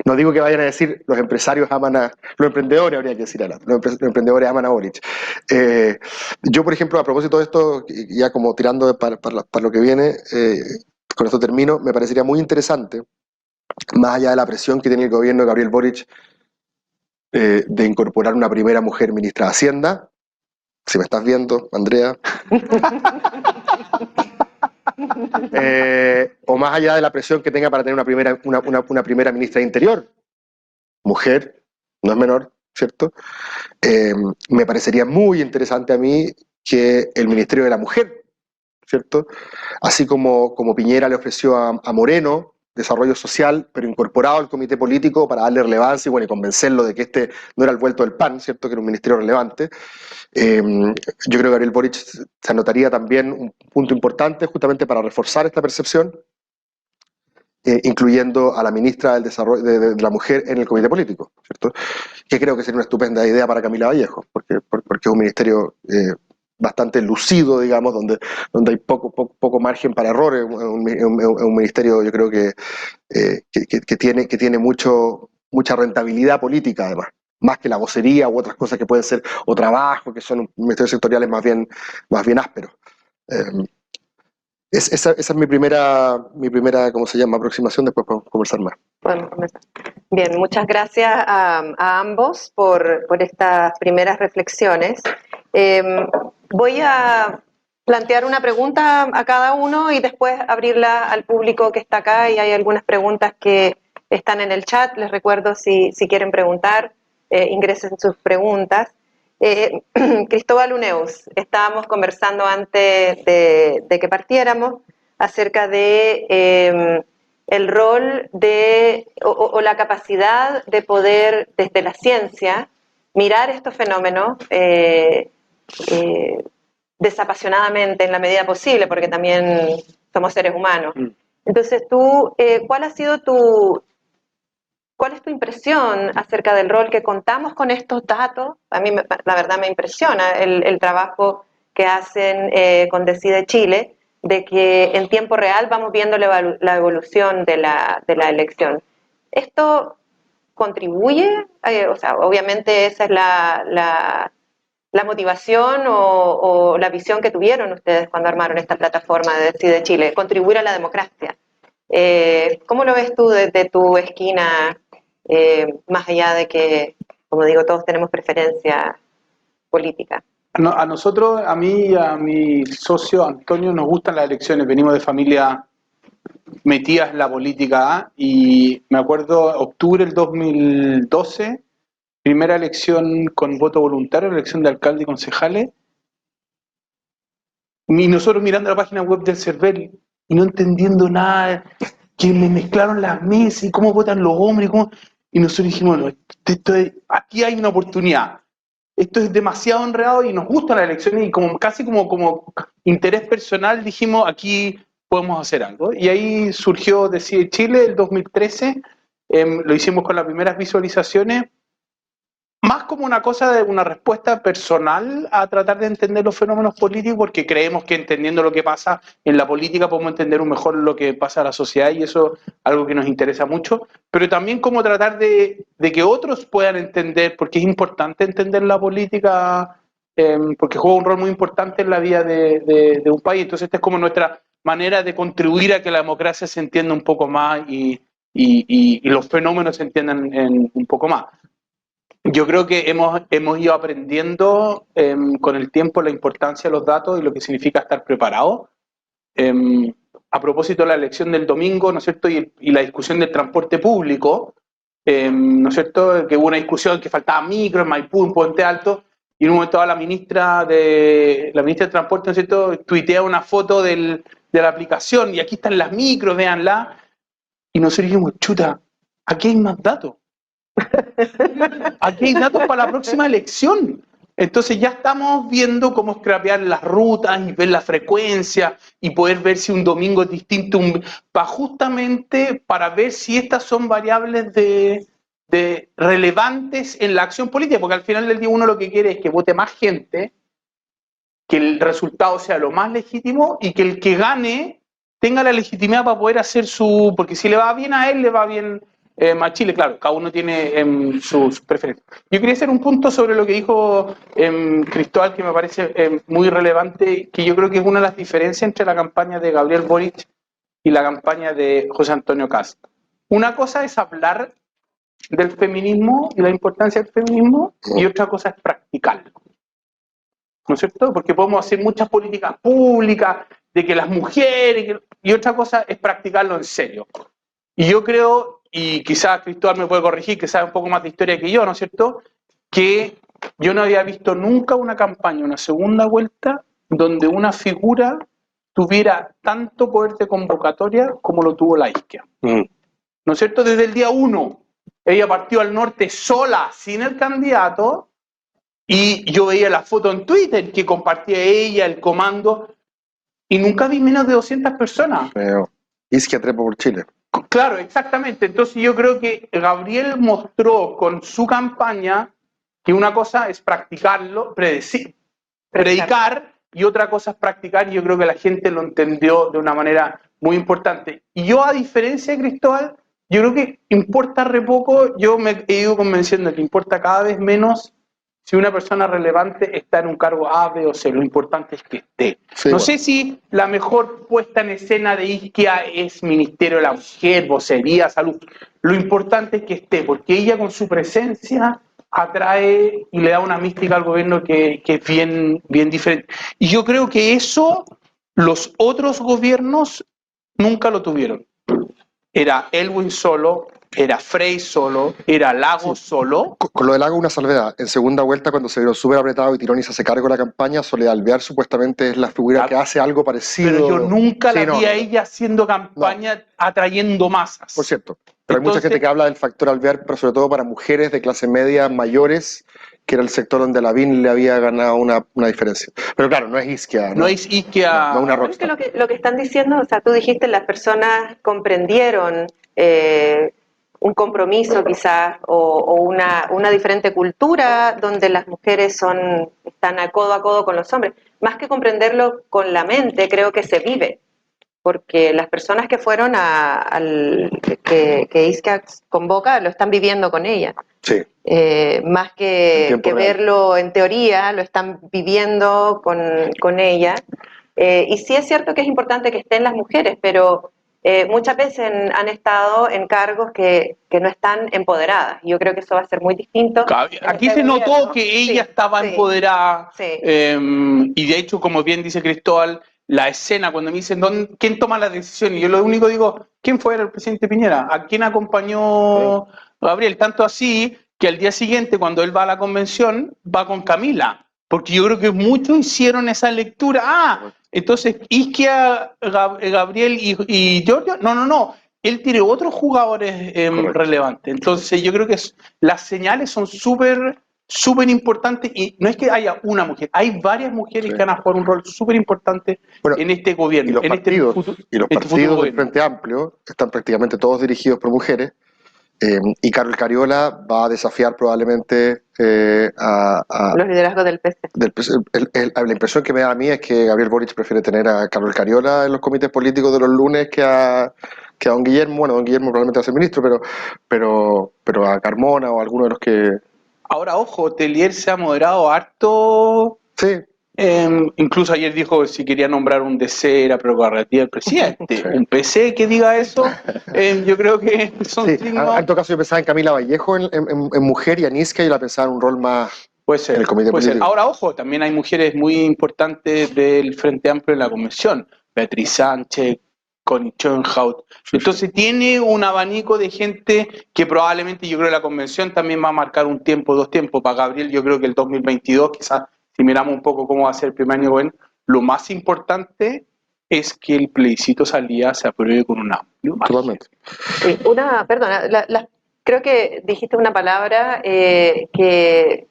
No digo que vayan a decir los empresarios aman a... Los emprendedores habría que decir ahora. Los emprendedores aman a Boric. Yo, por ejemplo, a propósito de esto, ya como tirando para lo que viene, con esto termino, me parecería muy interesante, más allá de la presión que tiene el gobierno de Gabriel Boric, de incorporar una primera mujer ministra de Hacienda. Si me estás viendo, Andrea. O más allá de la presión que tenga para tener una primera ministra de Interior. Mujer, no es menor, ¿cierto? Me parecería muy interesante a mí que el Ministerio de la Mujer, ¿cierto? Así como Piñera le ofreció a Moreno desarrollo social, pero incorporado al comité político para darle relevancia y, bueno, y convencerlo de que este no era el vuelto del pan, ¿cierto? Que era un ministerio relevante. Yo creo que Gabriel Boric se anotaría también un punto importante justamente para reforzar esta percepción, incluyendo a la ministra del Desarrollo de la Mujer en el comité político, ¿cierto? Que creo que sería una estupenda idea para Camila Vallejo, porque es un ministerio bastante lucido, digamos, donde hay poco margen para errores, un ministerio, yo creo que tiene mucha rentabilidad política, además, más que la vocería u otras cosas que pueden ser, o trabajo, que son ministerios sectoriales más bien ásperos. Esa es mi primera, ¿cómo se llama?, aproximación, después podemos conversar más. Podemos comenzar. Bien, muchas gracias a ambos por estas primeras reflexiones. Voy a plantear una pregunta a cada uno y después abrirla al público que está acá, y hay algunas preguntas que están en el chat. Les recuerdo, si quieren preguntar, ingresen sus preguntas. Cristóbal Uneus, estábamos conversando antes de que partiéramos acerca de el rol o la capacidad de poder, desde la ciencia, mirar estos fenómenos desapasionadamente en la medida posible, porque también somos seres humanos. Entonces tú, ¿cuál es tu impresión acerca del rol que contamos con estos datos? A mí la verdad me impresiona el trabajo que hacen con Decide Chile, de que en tiempo real vamos viendo la evolución de la elección. ¿Esto contribuye? O sea, obviamente esa es la motivación o la visión que tuvieron ustedes cuando armaron esta plataforma de Decide Chile, contribuir a la democracia. ¿Cómo lo ves tú desde tu esquina, más allá de que, como digo, todos tenemos preferencia política? No, a nosotros, a mí y a mi socio Antonio, nos gustan las elecciones. Venimos de familia metidas en la política, y me acuerdo, octubre del 2012, primera elección con voto voluntario, elección de alcalde y concejales, y nosotros mirando la página web del CERVEL y no entendiendo nada, que me mezclaron las mesas y cómo votan los hombres, y nosotros dijimos, bueno, aquí hay una oportunidad. Esto es demasiado enredado y nos gustan las elecciones, y casi como interés personal dijimos, aquí podemos hacer algo. Y ahí surgió Decide Chile el 2013, lo hicimos con las primeras visualizaciones, más como una cosa de una respuesta personal a tratar de entender los fenómenos políticos, porque creemos que entendiendo lo que pasa en la política podemos entender mejor lo que pasa en la sociedad, y eso es algo que nos interesa mucho, pero también como tratar de que otros puedan entender, porque es importante entender la política, porque juega un rol muy importante en la vida de un país. Entonces esta es como nuestra manera de contribuir a que la democracia se entienda un poco más y los fenómenos se entiendan un poco más. Yo creo que hemos ido aprendiendo con el tiempo la importancia de los datos y lo que significa estar preparado. A propósito de la elección del domingo, ¿no es cierto? Y la discusión del transporte público, ¿no es cierto? Que hubo una discusión que faltaba micro en Maipú, en Puente Alto, y en un momento la ministra de Transporte, ¿no es cierto?, tuitea una foto de la aplicación, y aquí están las micros, véanla, y nosotros dijimos, chuta, aquí hay más datos. Aquí hay datos para la próxima elección. Entonces ya estamos viendo cómo scrapear las rutas y ver la frecuencia y poder ver si un domingo es distinto, justamente para ver si estas son variables de relevantes en la acción política, porque al final del día uno lo que quiere es que vote más gente, que el resultado sea lo más legítimo y que el que gane tenga la legitimidad para poder hacer porque si le va bien a él, le va bien a Chile. Claro, cada uno tiene sus preferencias. Yo quería hacer un punto sobre lo que dijo Cristóbal, que me parece muy relevante, que yo creo que es una de las diferencias entre la campaña de Gabriel Boric y la campaña de José Antonio Kast. Una cosa es hablar del feminismo y la importancia del feminismo, y otra cosa es practicarlo, ¿no es cierto? Porque podemos hacer muchas políticas públicas de que las mujeres, y otra cosa es practicarlo en serio. Y yo creo, y quizás Cristóbal me puede corregir, que sabe un poco más de historia que yo, ¿no es cierto?, que yo no había visto nunca una campaña, una segunda vuelta, donde una figura tuviera tanto poder de convocatoria como lo tuvo la izquierda. ¿No es cierto? Desde el día 1, ella partió al norte sola, sin el candidato, y yo veía la foto en Twitter que compartía ella, el comando, y nunca vi menos de 200 personas. Izquierda trepa por Chile. Claro, exactamente. Entonces yo creo que Gabriel mostró con su campaña que una cosa es practicarlo, predicar, y otra cosa es practicar, y yo creo que la gente lo entendió de una manera muy importante. Y yo, a diferencia de Cristóbal, yo creo que importa re poco, yo me he ido convenciendo que importa cada vez menos si una persona relevante está en un cargo A, B o C. Lo importante es que esté. Sí, no sé si la mejor puesta en escena de Isquia es Ministerio de la Mujer, Vocería, Salud. Lo importante es que esté, porque ella con su presencia atrae y le da una mística al gobierno que es bien diferente. Y yo creo que eso los otros gobiernos nunca lo tuvieron. Era Elwin solo, era Frey solo, era Lagos solo. Con lo de Lagos una salvedad. En segunda vuelta, cuando se vio súper apretado y Tironi se hace cargo de la campaña, Soledad Alvear supuestamente es la figura que hace algo parecido. Pero yo nunca la vi a ella haciendo campaña atrayendo masas. Por cierto. Pero hay mucha gente que habla del factor Alvear, pero sobre todo para mujeres de clase media mayores, que era el sector donde Lavín le había ganado una diferencia. Pero claro, no es Isquia. No es Isquia. No una rockstar. Lo que están diciendo, o sea, tú dijiste, las personas comprendieron un compromiso quizás o una diferente cultura donde las mujeres están a codo con los hombres. Más que comprenderlo con la mente, creo que se vive. Porque las personas que fueron que Isquia convoca lo están viviendo con ella. Sí. Más que verlo en teoría, lo están viviendo con ella. Y sí es cierto que es importante que estén las mujeres, pero muchas veces han estado en cargos que no están empoderadas. Yo creo que eso va a ser muy distinto. Aquí se notó que ella estaba empoderada. Sí. Y de hecho, como bien dice Cristóbal, la escena, cuando me dicen quién toma la decisión, y yo lo único digo, ¿quién fue el presidente Piñera? ¿A quién acompañó Gabriel? Tanto así que al día siguiente, cuando él va a la convención, va con Camila, porque yo creo que muchos hicieron esa lectura. Entonces Isquia, Gabriel y Giorgio, no, él tiene otros jugadores relevantes. Entonces yo creo que las señales son súper súper importante, y no es que haya una mujer, hay varias mujeres Sí. que van a jugar un rol súper importante Bueno, en este gobierno, y los en partidos, este y los futuro partidos del gobierno. Frente Amplio están prácticamente todos dirigidos por mujeres. Y Carol Cariola va a desafiar probablemente Los liderazgos del PC. la impresión que me da a mí es que Gabriel Boric prefiere tener a Carol Cariola en los comités políticos de los lunes que a don Guillermo. Bueno, don Guillermo probablemente va a ser ministro, pero a Carmona o a alguno de los que... Ahora, ojo, Telier se ha moderado harto. Sí, Incluso ayer dijo que si quería nombrar un DC era prerrogativa del presidente. Sí. Un PC que diga eso, yo creo que son sí. signos. En todo caso yo pensaba en Camila Vallejo en mujer, y a Niska yo la pensaba en un rol más Puede en ser, el comité puede ser. político. Ahora, ojo, también hay mujeres muy importantes del Frente Amplio en la convención. Beatriz Sánchez, Connie Schoenhout. Sí, Entonces tiene un abanico de gente que probablemente, yo creo que la convención también va a marcar un tiempo, 2 tiempos. Para Gabriel, yo creo que el 2022, quizás, si miramos un poco cómo va a ser el primer año, bueno, lo más importante es que el plebiscito salida se apruebe con un amplio margen. Totalmente. Sí, perdona, creo que dijiste una palabra que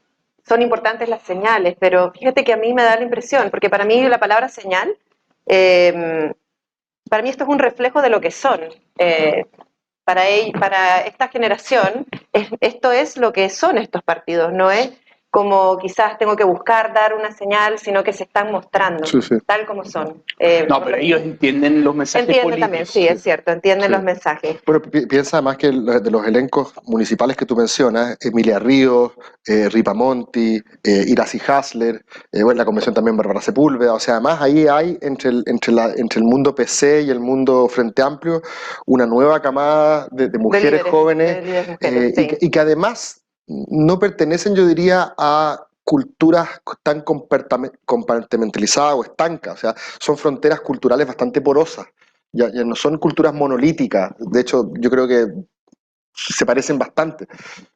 son importantes las señales, pero fíjate que a mí me da la impresión, porque para mí la palabra señal, para mí esto es un reflejo de lo que son. Para esta generación, esto es lo que son estos partidos, no es como quizás tengo que buscar dar una señal, sino que se están mostrando, Sí, sí. tal como son. No, pero ellos entienden los mensajes entienden políticos. también, sí, es cierto, entienden Sí. los mensajes. Bueno, piensa además que de los elencos municipales que tú mencionas, Emilia Ríos, Ripamonti, Iracy Hasler, bueno, la convención también Bárbara Sepúlveda, o sea, además ahí hay entre el mundo PC y el mundo Frente Amplio una nueva camada de mujeres líderes, jóvenes, de líderes mujeres, sí. y que además no pertenecen, yo diría, a culturas tan compartimentalizadas o estancas, o sea, son fronteras culturales bastante porosas. Ya no son culturas monolíticas, de hecho yo creo que se parecen bastante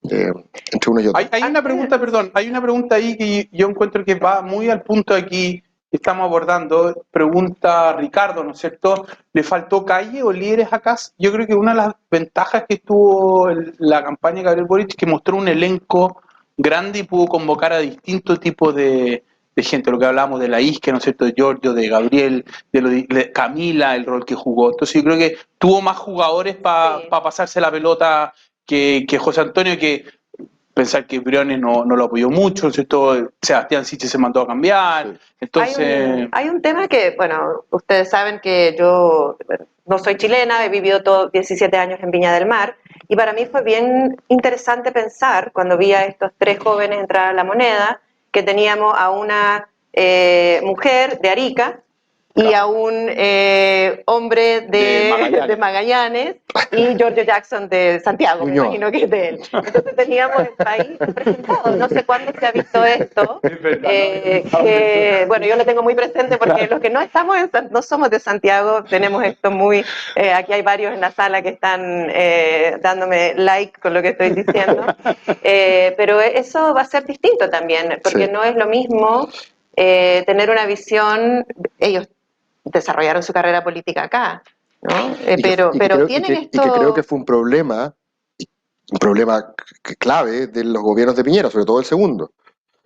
entre uno y otro. Hay una pregunta, perdón, hay una pregunta ahí que yo encuentro que va muy al punto aquí que estamos abordando. Pregunta Ricardo, ¿no es cierto? ¿Le faltó calle o líderes acá? Yo creo que una de las ventajas que tuvo la campaña de Gabriel Boric es que mostró un elenco grande y pudo convocar a distintos tipos de gente, lo que hablábamos de la Isque, ¿no es cierto?, de Giorgio, de Gabriel, de Camila, el rol que jugó. Entonces yo creo que tuvo más jugadores para Sí. pasarse la pelota que José Antonio, que pensar que Briones no lo apoyó mucho, ¿no es cierto? Sebastián Siche se mandó a cambiar. Sí. Entonces, Hay un tema que, bueno, ustedes saben que yo no soy chilena, he vivido 17 años en Viña del Mar, y para mí fue bien interesante pensar, cuando vi a estos 3 jóvenes entrar a La Moneda, que teníamos a una mujer de Arica y a un hombre de Magallanes y Giorgio Jackson de Santiago, me Ñuñoa. imagino que es de él. Entonces teníamos el país representado. No sé cuándo se ha visto esto. Bueno, yo lo tengo muy presente porque los que no estamos no somos de Santiago, tenemos esto muy... aquí hay varios en la sala que están dándome like con lo que estoy diciendo. Pero eso va a ser distinto también, porque Sí. no es lo mismo tener una visión... Ellos desarrollaron su carrera política acá, ¿no? Pero tienen esto... Y que creo que fue un problema clave de los gobiernos de Piñera, sobre todo el segundo.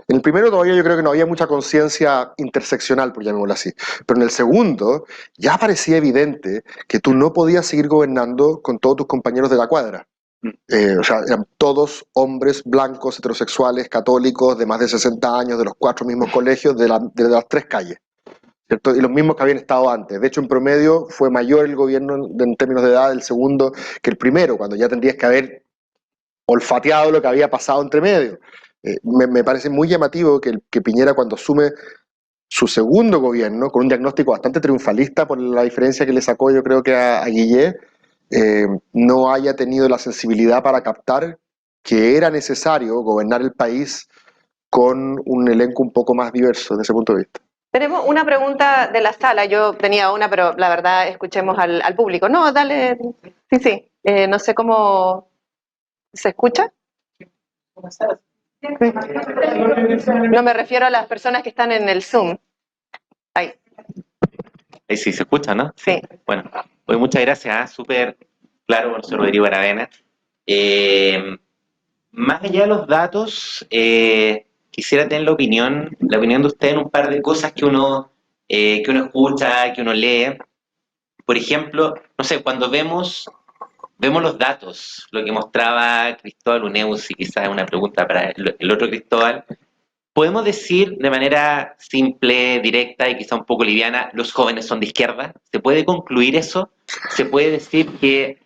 En el primero todavía yo creo que no había mucha conciencia interseccional, por llamémoslo así, pero en el segundo ya parecía evidente que tú no podías seguir gobernando con todos tus compañeros de la cuadra. O sea, eran todos hombres blancos, heterosexuales, católicos, de más de 60 años, de los 4 mismos colegios, de las 3 calles. ¿Cierto? Y los mismos que habían estado antes. De hecho, en promedio fue mayor el gobierno en términos de edad del segundo que el primero, cuando ya tendrías que haber olfateado lo que había pasado entre medio. Me parece muy llamativo que Piñera, cuando asume su segundo gobierno, con un diagnóstico bastante triunfalista por la diferencia que le sacó yo creo que a Guillé, no haya tenido la sensibilidad para captar que era necesario gobernar el país con un elenco un poco más diverso desde ese punto de vista. Tenemos una pregunta de la sala. Yo tenía una, pero la verdad escuchemos al público. No, dale. Sí. No sé cómo... ¿Se escucha? No, me refiero a las personas que están en el Zoom. Ahí. Ahí sí se escucha, ¿no? Sí. Bueno, pues muchas gracias, súper claro, profesor Rodrigo Aravena. más allá de los datos, quisiera tener la opinión de usted en un par de cosas que uno escucha, que uno lee. Por ejemplo, no sé, cuando vemos los datos, lo que mostraba Cristóbal Uneus, y quizás es una pregunta para el otro Cristóbal, ¿podemos decir de manera simple, directa y quizá un poco liviana, los jóvenes son de izquierda? ¿Se puede concluir eso? ¿Se puede decir que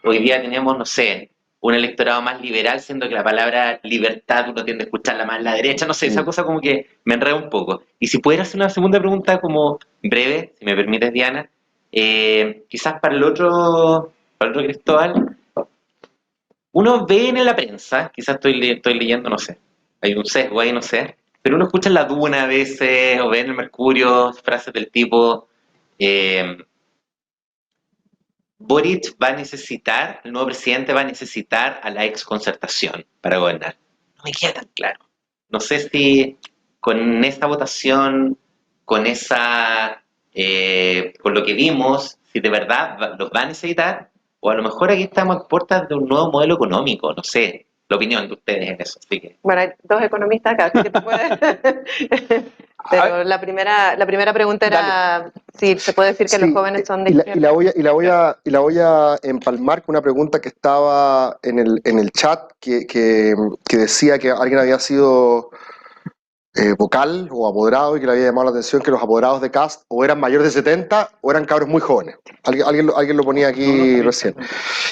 hoy día tenemos, no sé, un electorado más liberal, siendo que la palabra libertad uno tiende a escucharla más a la derecha? No sé, esa cosa como que me enreda un poco. Y si pudiera hacer una segunda pregunta como breve, si me permites, Diana, quizás para el otro Cristóbal, uno ve en la prensa, quizás estoy leyendo, no sé, hay un sesgo ahí, no sé, pero uno escucha en la Duna a veces, o ve en el Mercurio frases del tipo, Boric va a necesitar, el nuevo presidente va a necesitar a la exconcertación para gobernar. No me queda tan claro. No sé si con esta votación, con con lo que vimos, si de verdad los va a necesitar, o a lo mejor aquí estamos a puertas de un nuevo modelo económico, no sé, la opinión de ustedes en eso. Así que... Bueno, hay dos economistas acá, así que tú puedes. Pero la primera pregunta era si se puede decir que los jóvenes son de izquierda. Y la voy a empalmar con una pregunta que estaba en el chat que decía que alguien había sido vocal o apoderado y que le había llamado la atención que los apoderados de Kast o eran mayores de 70 o eran cabros muy jóvenes. Alguien lo ponía aquí recién.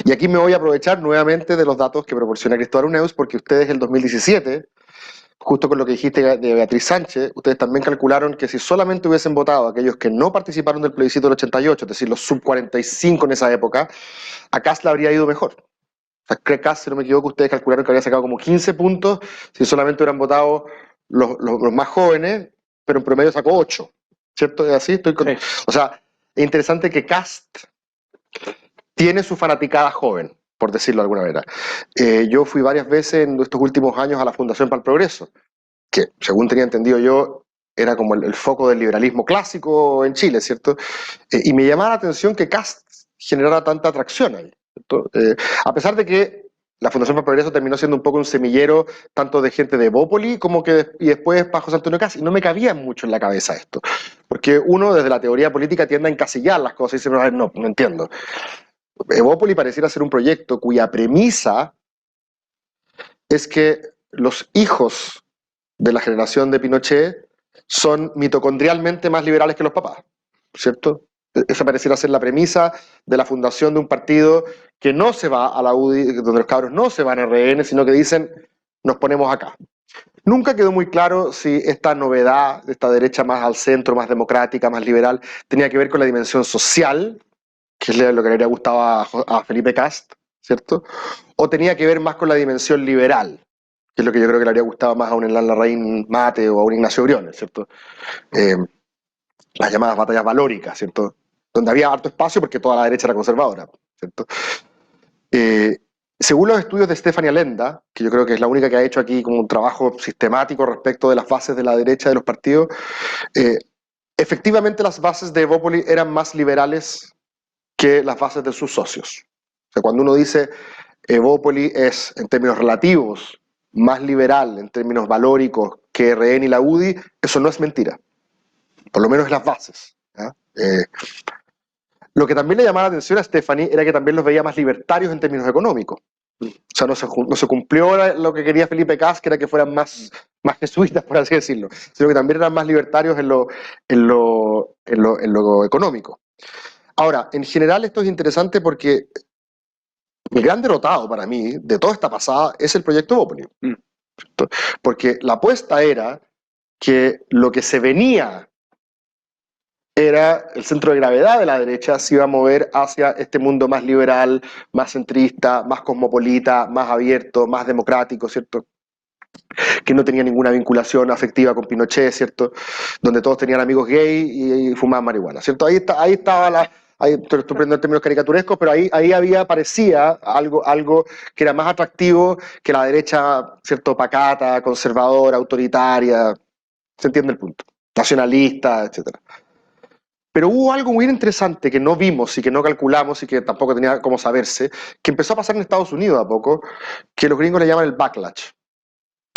Y aquí me voy a aprovechar nuevamente de los datos que proporciona Cristóbal Uneus, porque ustedes en el 2017, justo con lo que dijiste de Beatriz Sánchez, ustedes también calcularon que si solamente hubiesen votado aquellos que no participaron del plebiscito del 88, es decir, los sub 45 en esa época, a Kast le habría ido mejor. O sea, Kast, si no me equivoco, ustedes calcularon que habría sacado como 15 puntos si solamente hubieran votado los más jóvenes, pero en promedio sacó 8. ¿Cierto? ¿Es así? Sí. O sea, es interesante que Kast tiene su fanaticada joven, por decirlo de alguna manera. Yo fui varias veces en estos últimos años a la Fundación para el Progreso, que según tenía entendido yo, era como el foco del liberalismo clásico en Chile, ¿cierto? Y me llamaba la atención que Kast generara tanta atracción ahí, ¿cierto? A pesar de que la Fundación para el Progreso terminó siendo un poco un semillero tanto de gente de Evópoli como y después para José Antonio Kast, y no me cabía mucho en la cabeza esto, porque uno desde la teoría política tiende a encasillar las cosas y dice, no entiendo. Evópoli pareciera ser un proyecto cuya premisa es que los hijos de la generación de Pinochet son mitocondrialmente más liberales que los papás, ¿cierto? Esa pareciera ser la premisa de la fundación de un partido que no se va a la UDI, donde los cabros no se van a RN, sino que dicen, nos ponemos acá. Nunca quedó muy claro si esta novedad de esta derecha más al centro, más democrática, más liberal, tenía que ver con la dimensión social, que es lo que le habría gustado a Felipe Kast, ¿cierto? O tenía que ver más con la dimensión liberal, que es lo que yo creo que le habría gustado más a un Hernán Larraín Mate o a un Ignacio Briones, ¿cierto? Las llamadas batallas valóricas, ¿cierto? Donde había harto espacio porque toda la derecha era conservadora, ¿cierto? Según los estudios de Stephanie Allenda, que yo creo que es la única que ha hecho aquí como un trabajo sistemático respecto de las bases de la derecha de los partidos, efectivamente las bases de Evópoli eran más liberales que las bases de sus socios. O sea, cuando uno dice Evópoli es, en términos relativos, más liberal en términos valóricos que RN y la UDI, eso no es mentira. Por lo menos en las bases. Lo que también le llamaba la atención a Stephanie era que también los veía más libertarios en términos económicos. O sea, no se cumplió lo que quería Felipe Kast, que era que fueran más jesuitas, por así decirlo, sino que también eran más libertarios en lo económico. Ahora, en general esto es interesante porque el gran derrotado para mí de toda esta pasada es el proyecto Evópoli. Porque la apuesta era que lo que se venía era el centro de gravedad de la derecha, se iba a mover hacia este mundo más liberal, más centrista, más cosmopolita, más abierto, más democrático, ¿cierto? Que no tenía ninguna vinculación afectiva con Pinochet, ¿cierto? Donde todos tenían amigos gay y fumaban marihuana, ¿cierto? Ahí estaba estoy poniendo en términos caricaturescos, pero ahí parecía algo que era más atractivo que la derecha, ¿cierto? Pacata, conservadora, autoritaria, ¿se entiende el punto? Nacionalista, etcétera. Pero hubo algo muy interesante que no vimos y que no calculamos y que tampoco tenía cómo saberse, que empezó a pasar en Estados Unidos a poco, que los gringos le llaman el backlash,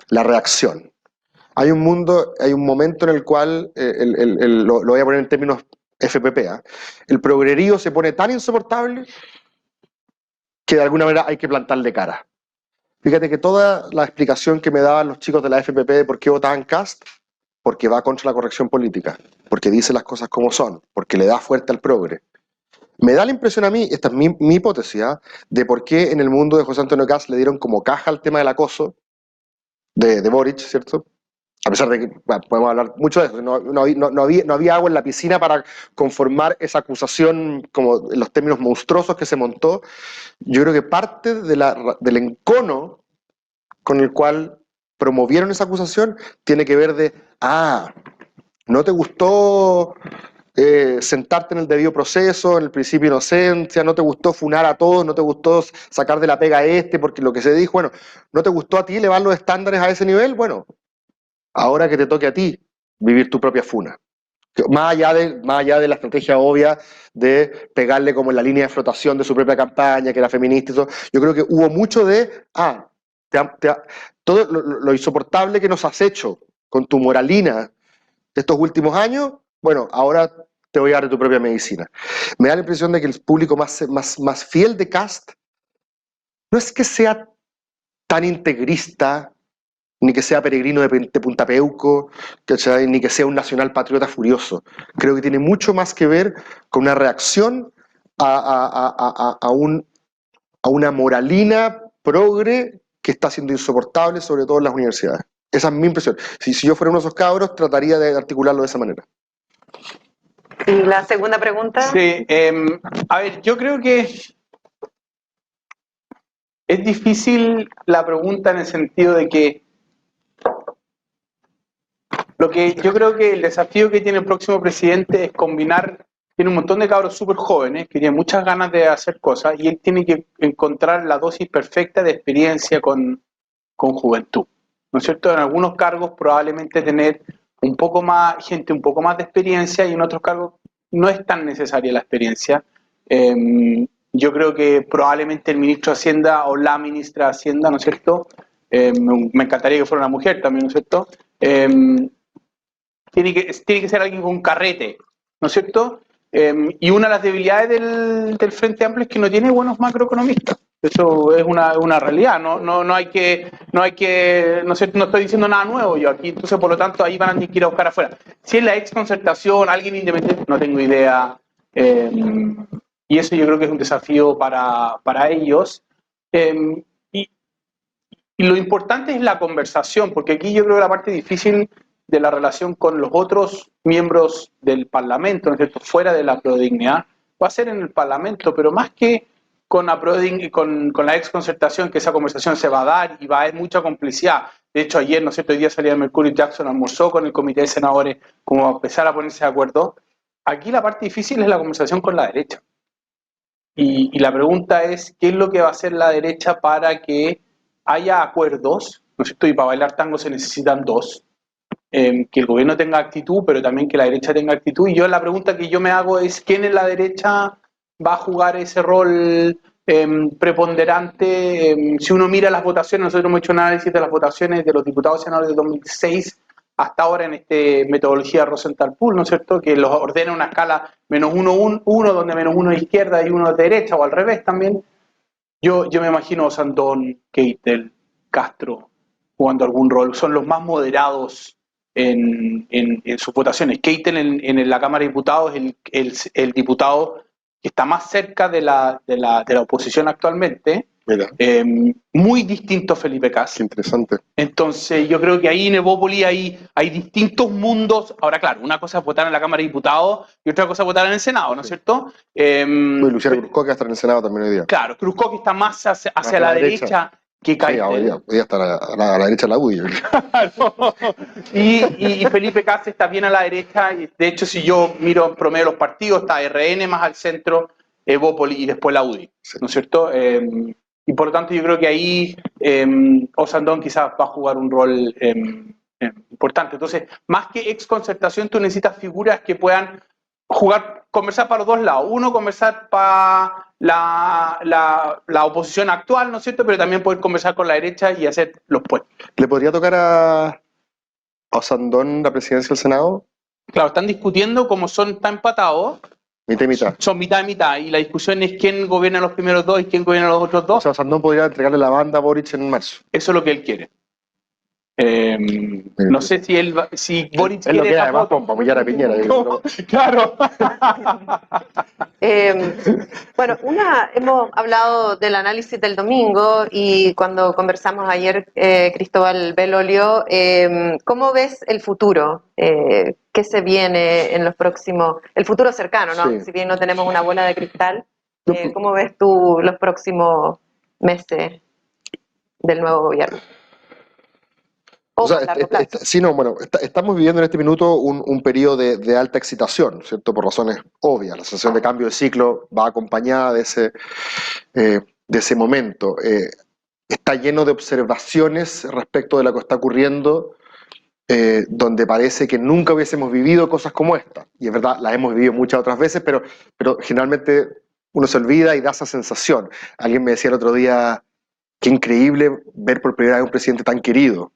la reacción. Hay un momento en el cual, lo voy a poner en términos FPP, el progrerío se pone tan insoportable que de alguna manera hay que plantarle cara. Fíjate que toda la explicación que me daban los chicos de la FPP de por qué votaban Kast, porque va contra la corrección política, porque dice las cosas como son, porque le da fuerte al progre. Me da la impresión a mí, esta es mi hipótesis, de por qué en el mundo de José Antonio Kast le dieron como caja al tema del acoso de Boric, ¿cierto? A pesar de que bueno, podemos hablar mucho de eso, no había agua en la piscina para conformar esa acusación como en los términos monstruosos que se montó. Yo creo que parte del encono con el cual promovieron esa acusación tiene que ver de, no te gustó sentarte en el debido proceso, en el principio de inocencia, no te gustó funar a todos, no te gustó sacar de la pega a porque lo que se dijo, bueno, no te gustó a ti elevar los estándares a ese nivel, bueno, ahora que te toque a ti vivir tu propia funa. Más allá de la estrategia obvia de pegarle como en la línea de flotación de su propia campaña, que era feminista y todo, yo creo que hubo mucho de, todo lo insoportable que nos has hecho con tu moralina estos últimos años, bueno, ahora te voy a dar de tu propia medicina. Me da la impresión de que el público más fiel de Kast no es que sea tan integrista, ni que sea peregrino de Punta Peuco, ¿cachai? Ni que sea un nacional patriota furioso. Creo que tiene mucho más que ver con una reacción a una moralina progre que está siendo insoportable, sobre todo en las universidades. Esa es mi impresión. Si yo fuera uno de esos cabros, trataría de articularlo de esa manera. ¿Y la segunda pregunta? Sí, a ver, yo creo que es difícil la pregunta en el sentido de que yo creo que el desafío que tiene el próximo presidente es combinar, tiene un montón de cabros súper jóvenes que tienen muchas ganas de hacer cosas y él tiene que encontrar la dosis perfecta de experiencia con juventud, ¿no es cierto? En algunos cargos probablemente tener un poco más de experiencia y en otros cargos no es tan necesaria la experiencia. Yo creo que probablemente el ministro de Hacienda o la ministra de Hacienda, ¿no es cierto? Me encantaría que fuera una mujer también, ¿no es cierto? Tiene que ser alguien con carrete, ¿no es cierto? Y una de las debilidades del Frente Amplio es que no tiene buenos macroeconomistas. Eso es una realidad, no estoy diciendo nada nuevo yo aquí, entonces por lo tanto ahí van a tener que ir a buscar afuera. Si es la exconcertación, alguien independiente, no tengo idea, y eso yo creo que es un desafío para ellos. Y lo importante es la conversación, porque aquí yo creo que la parte difícil de la relación con los otros miembros del Parlamento, ¿no es cierto?, fuera de la Prodignidad, va a ser en el Parlamento, pero más que con la exconcertación, que esa conversación se va a dar y va a haber mucha complicidad. De hecho, ayer, ¿no es cierto?, hoy día salía Mercurio Jackson, almorzó con el Comité de Senadores como a empezar a ponerse de acuerdo. Aquí la parte difícil es la conversación con la derecha. Y la pregunta es, ¿qué es lo que va a hacer la derecha para que haya acuerdos? ¿No es cierto? Y para bailar tango se necesitan dos. Que el gobierno tenga actitud, pero también que la derecha tenga actitud. Y yo la pregunta que yo me hago es, ¿quién en la derecha va a jugar ese rol preponderante? Si uno mira las votaciones, nosotros hemos hecho un análisis de las votaciones de los diputados y senadores de 2006 hasta ahora en esta metodología Rosenthal Pool, ¿no es cierto?, que los ordena en una escala -1, 1, donde -1 es izquierda y 1 es derecha, o al revés también. Yo me imagino a Sandón, Keitel, Castro jugando algún rol. Son los más moderados en sus votaciones. Keitel en la Cámara de Diputados es el diputado que está más cerca de la oposición actualmente. Mira, Muy distinto a Felipe Kast. qué interesante. Entonces yo creo que ahí en Evópoli hay distintos mundos. Ahora claro, una cosa es votar en la Cámara de Diputados y otra cosa es votar en el Senado, ¿no es cierto? Luciano Cruzcoque va a estar en el Senado también hoy día. Claro, Cruzcoque está más hacia la derecha que Sí, Keitel. hoy día está a la derecha de la UDI. Y Felipe Kast está bien a la derecha. Y de hecho, si yo miro en promedio los partidos, está RN más al centro, Evópoli y después la UDI, Sí. ¿no es cierto? Y por lo tanto yo creo que ahí Osandón quizás va a jugar un rol importante. Entonces, más que exconcertación, tú necesitas figuras que puedan conversar para los dos lados. Uno, conversar para la oposición actual, ¿no es cierto? Pero también poder conversar con la derecha y hacer los puentes. ¿Le podría tocar a Osandón la presidencia del Senado? Claro, están discutiendo, como tan empatados, Mitad y mitad. son mitad y mitad, y la discusión es quién gobierna los primeros dos y quién gobierna los otros O dos. sea, Osandón podría entregarle la banda a Boric en marzo. Eso es lo que él quiere. No sé si Boric Es lo quiere que esa además foto. para humillar a Piñera. No, claro. Bueno, hemos hablado del análisis del domingo y cuando conversamos ayer, Cristóbal Belolio, ¿cómo ves el futuro? ¿Qué se viene en los próximos, el futuro cercano, ¿no? Sí. Si bien no tenemos una bola de cristal, ¿cómo ves tú los próximos meses del nuevo gobierno? O más largo plazo. Estamos viviendo en este minuto un periodo de alta excitación, ¿cierto? Por razones obvias. La sensación de cambio de ciclo va acompañada de ese momento. Está lleno de observaciones respecto de lo que está ocurriendo, donde parece que nunca hubiésemos vivido cosas como esta. Y es verdad, las hemos vivido muchas otras veces, pero generalmente uno se olvida y da esa sensación. Alguien me decía el otro día, qué increíble ver por primera vez un presidente tan querido.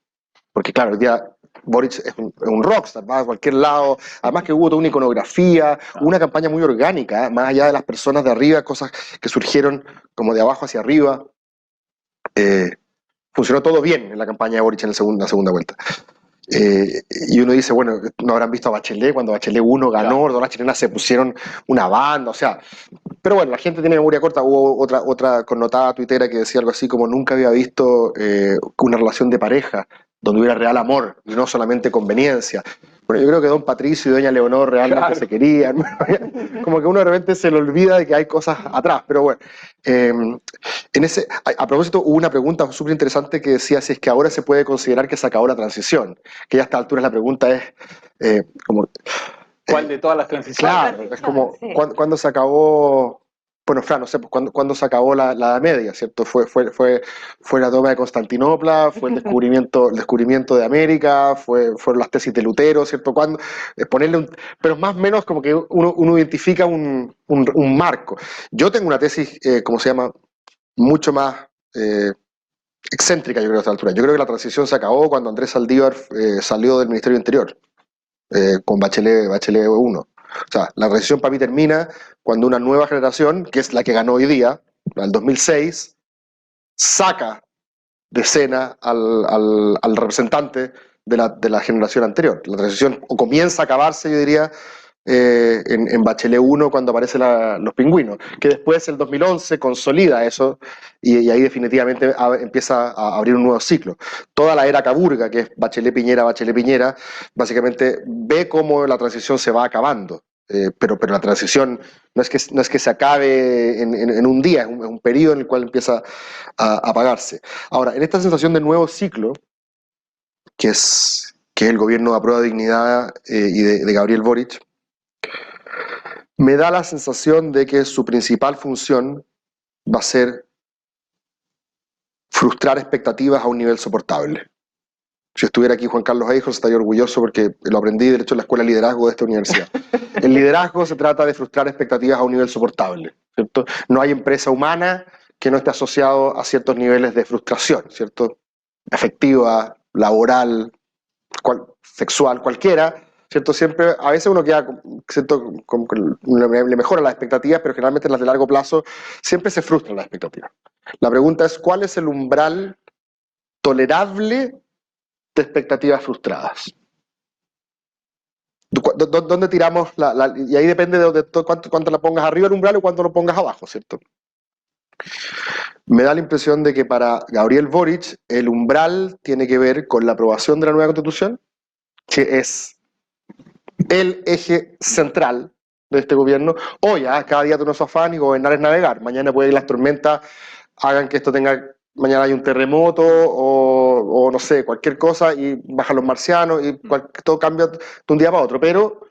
Porque claro, hoy día Boric es un rockstar, va a cualquier lado, además que hubo toda una iconografía, una campaña muy orgánica, más allá de las personas de arriba, cosas que surgieron como de abajo hacia arriba. Funcionó todo bien en la campaña de Boric en la segunda vuelta. Y uno dice, bueno, no habrán visto a Bachelet, cuando Bachelet 1 ganó, claro. Las chilenas se pusieron una banda, o sea, pero bueno, la gente tiene memoria corta. Hubo otra connotada tuitera que decía algo así como nunca había visto una relación de pareja donde hubiera real amor y no solamente conveniencia. Bueno, yo creo que don Patricio y doña Leonor realmente se querían. Como que uno de repente se le olvida de que hay cosas atrás. Pero bueno, a propósito, hubo una pregunta súper interesante que decía si es que ahora se puede considerar que se acabó la transición. Que ya a esta altura la pregunta es ¿cuál de todas las transiciones? Claro, es como, sí. ¿Cuándo se acabó? Bueno, Fran, no sé, ¿cuándo se acabó la Edad Media, ¿cierto? Fue la toma de Constantinopla, fue el descubrimiento de América, fueron las tesis de Lutero, ¿cierto? Pero más o menos como que uno identifica un marco. Yo tengo una tesis, ¿cómo se llama? Mucho más excéntrica, yo creo, a esta altura. Yo creo que la transición se acabó cuando Andrés Saldívar salió del Ministerio del Interior, con Bachelet 1. O sea, la transición para mí termina cuando una nueva generación, que es la que ganó hoy día, el 2006, saca de escena al representante de la generación anterior. La transición o comienza a acabarse, yo diría, en Bachelet 1 cuando aparecen los pingüinos, que después el 2011 consolida eso y ahí definitivamente empieza a abrir un nuevo ciclo. Toda la era Caburga, que es Bachelet-Piñera, básicamente ve cómo la transición se va acabando. Pero la transición no es que se acabe en un día, es un periodo en el cual empieza a apagarse. Ahora, en esta sensación de nuevo ciclo, que es el gobierno de Aprueba Dignidad y de Gabriel Boric, me da la sensación de que su principal función va a ser frustrar expectativas a un nivel soportable. Si estuviera aquí Juan Carlos Eijos estaría orgulloso porque lo aprendí de hecho en la Escuela de Liderazgo de esta universidad. El liderazgo se trata de frustrar expectativas a un nivel soportable, ¿cierto? No hay empresa humana que no esté asociado a ciertos niveles de frustración, ¿cierto? Afectiva, laboral, sexual, cualquiera, ¿cierto? Siempre, a veces uno queda, ¿cierto? Le mejora las expectativas, pero generalmente en las de largo plazo siempre se frustran las expectativas. La pregunta es, ¿cuál es el umbral tolerable de expectativas frustradas? ¿Dónde tiramos y ahí depende de cuánto la pongas arriba el umbral o cuánto lo pongas abajo, ¿cierto? Me da la impresión de que para Gabriel Boric el umbral tiene que ver con la aprobación de la nueva Constitución, que es el eje central de este gobierno. O ya, cada día tú no sos afán y gobernar es navegar. Mañana puede que las tormentas hagan que esto mañana hay un terremoto o no sé, cualquier cosa y bajan los marcianos y todo cambia de un día para otro. Pero,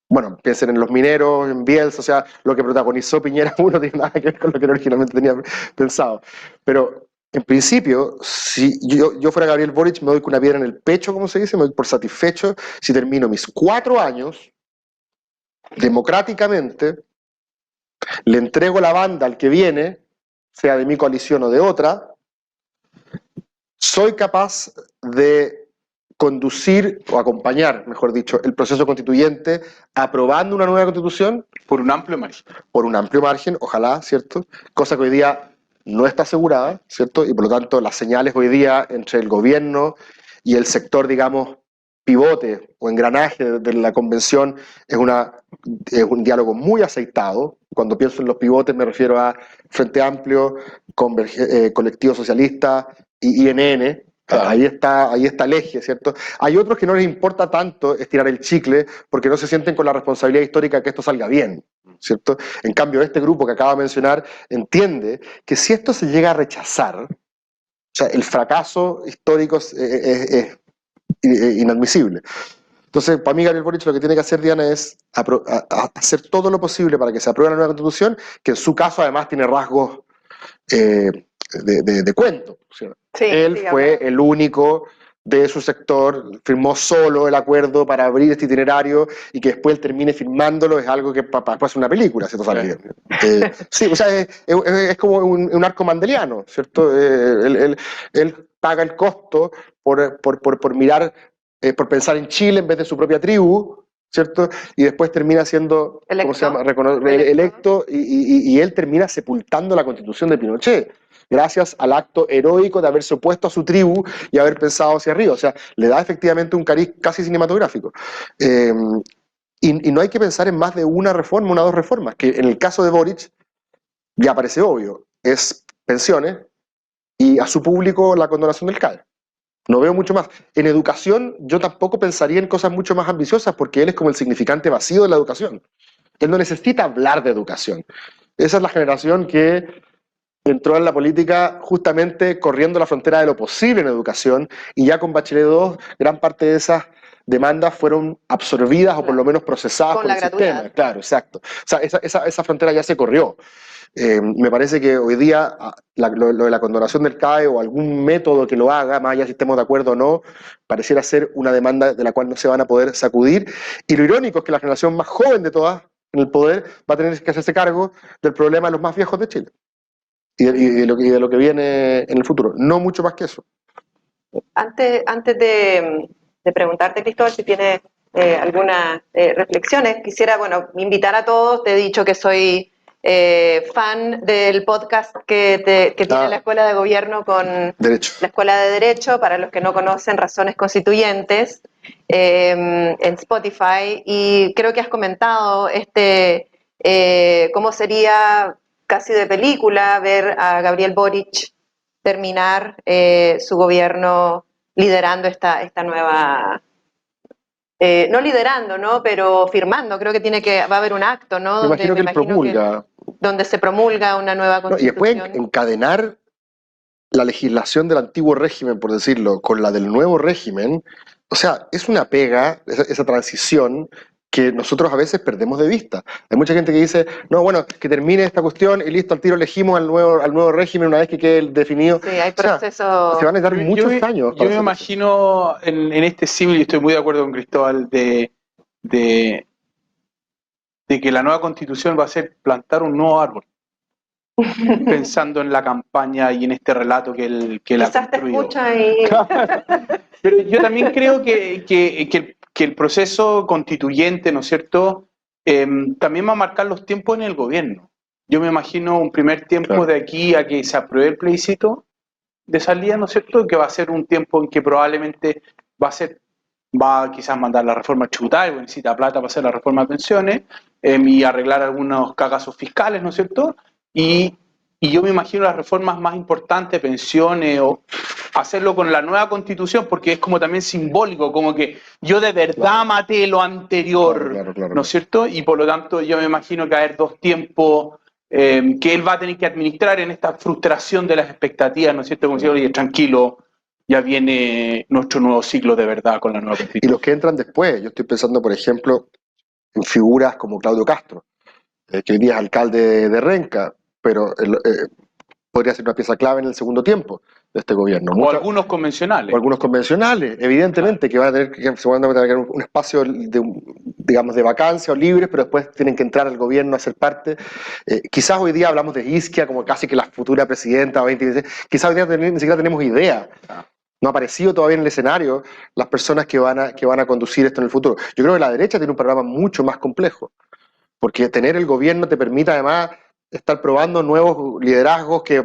bueno, piensen en los mineros, en Bielsa, o sea, lo que protagonizó Piñera 1 no tiene nada que ver con lo que originalmente tenía pensado. Pero, en principio, si yo fuera Gabriel Boric, me doy con una piedra en el pecho, como se dice, me doy por satisfecho si termino mis 4 años democráticamente, le entrego la banda al que viene, sea de mi coalición o de otra, soy capaz de conducir o acompañar, mejor dicho, el proceso constituyente aprobando una nueva constitución Por un amplio margen. por un amplio margen, ojalá, ¿cierto? Cosa que hoy día no está asegurada, ¿cierto? Y por lo tanto las señales hoy día entre el gobierno y el sector, digamos, pivote o engranaje de la convención es un diálogo muy aceitado. Cuando pienso en los pivotes me refiero a Frente Amplio, Colectivo Socialista y INN. Claro. Ahí está el eje, ¿cierto? Hay otros que no les importa tanto estirar el chicle porque no se sienten con la responsabilidad histórica de que esto salga bien, ¿cierto? En cambio, este grupo que acabo de mencionar entiende que si esto se llega a rechazar, o sea, el fracaso histórico es inadmisible. Entonces, para mí, Gabriel Boric lo que tiene que hacer, Diana, es hacer todo lo posible para que se apruebe la nueva constitución, que en su caso además tiene rasgos de cuento. O sea, Sí, él digamos. fue el único de su sector, firmó solo el acuerdo para abrir este itinerario y que después él termine firmándolo es algo que para hacer una película, si esto sale bien. Sí, o sea, es como un arco mandeliano, ¿cierto? Él paga el costo por mirar, por pensar en Chile en vez de su propia tribu, ¿cierto? Y después termina siendo, ¿cómo se llama? Electo y él termina sepultando la constitución de Pinochet, gracias al acto heroico de haberse opuesto a su tribu y haber pensado hacia arriba. O sea, le da efectivamente un cariz casi cinematográfico. Y no hay que pensar en más de una reforma, una o dos reformas, que en el caso de Boric ya parece obvio, es pensiones y a su público la condonación del CAE. No veo mucho más. En educación yo tampoco pensaría en cosas mucho más ambiciosas porque él es como el significante vacío de la educación. Él no necesita hablar de educación. Esa es la generación que entró en la política justamente corriendo la frontera de lo posible en educación y ya con Bachelet 2 gran parte de esas demandas fueron absorbidas o por lo menos procesadas Con por la el gratuidad. sistema. Claro, exacto. O sea, esa frontera ya se corrió. Me parece que hoy día lo de la condonación del CAE o algún método que lo haga, más allá si estemos de acuerdo o no, pareciera ser una demanda de la cual no se van a poder sacudir. Y lo irónico es que la generación más joven de todas en el poder va a tener que hacerse cargo del problema de los más viejos de Chile y de lo que viene en el futuro. No mucho más que eso. Antes de preguntarte, Cristóbal, si tienes algunas reflexiones, quisiera, bueno, invitar a todos. Te he dicho que soy fan del podcast que tiene la Escuela de Gobierno con Derecho. la Escuela de Derecho, para los que no conocen, Razones Constituyentes, en Spotify, y creo que has comentado cómo sería casi de película ver a Gabriel Boric terminar su gobierno liderando esta nueva, no liderando, ¿no? Pero firmando. Creo que va a haber un acto, ¿no? Me imagino que él promulga. Donde se promulga una nueva No, y después constitución. encadenar la legislación del antiguo régimen, por decirlo, con la del nuevo régimen, o sea, es una pega, esa transición que nosotros a veces perdemos de vista. Hay mucha gente que dice, no, bueno, que termine esta cuestión y listo, al tiro elegimos al nuevo régimen una vez que quede definido. Sí, hay O sea, procesos. se van a dar muchos años. Yo me imagino en este símil, y estoy muy de acuerdo con Cristóbal, de que la nueva constitución va a ser plantar un nuevo árbol. Pensando en la campaña y en este relato que él ha Quizás te construido. escucha y... Pero yo también creo que el proceso constituyente, ¿no es cierto?, también va a marcar los tiempos en el gobierno. Yo me imagino un primer tiempo Claro. de aquí a que se apruebe el plebiscito de salida, ¿no es cierto?, que va a ser un tiempo en que probablemente va a quizás mandar la reforma tributaria, porque necesita plata para hacer la reforma de pensiones, y arreglar algunos cagazos fiscales, ¿no es cierto?, y yo me imagino las reformas más importantes, pensiones, o hacerlo con la nueva constitución, porque es como también simbólico, como que yo de verdad maté lo anterior, Claro. ¿no es cierto? Y por lo tanto yo me imagino que va a haber dos tiempos que él va a tener que administrar en esta frustración de las expectativas, ¿no es cierto? Como decir, oye, tranquilo, ya viene nuestro nuevo ciclo de verdad con la nueva Y constitución. los que entran después, yo estoy pensando, por ejemplo, en figuras como Claudio Castro, que hoy día es alcalde de Renca, pero podría ser una pieza clave en el segundo tiempo de este gobierno. O algunos convencionales. O algunos convencionales, evidentemente, que van a tener que seguramente tener un espacio digamos, de vacancia o libre, pero después tienen que entrar al gobierno a ser parte. Quizás hoy día hablamos de Isquia como casi que la futura presidenta 2016. Quizás hoy día ni siquiera tenemos idea. No ha aparecido todavía en el escenario las personas que van a conducir esto en el futuro. Yo creo que la derecha tiene un programa mucho más complejo, porque tener el gobierno te permite además estar probando nuevos liderazgos que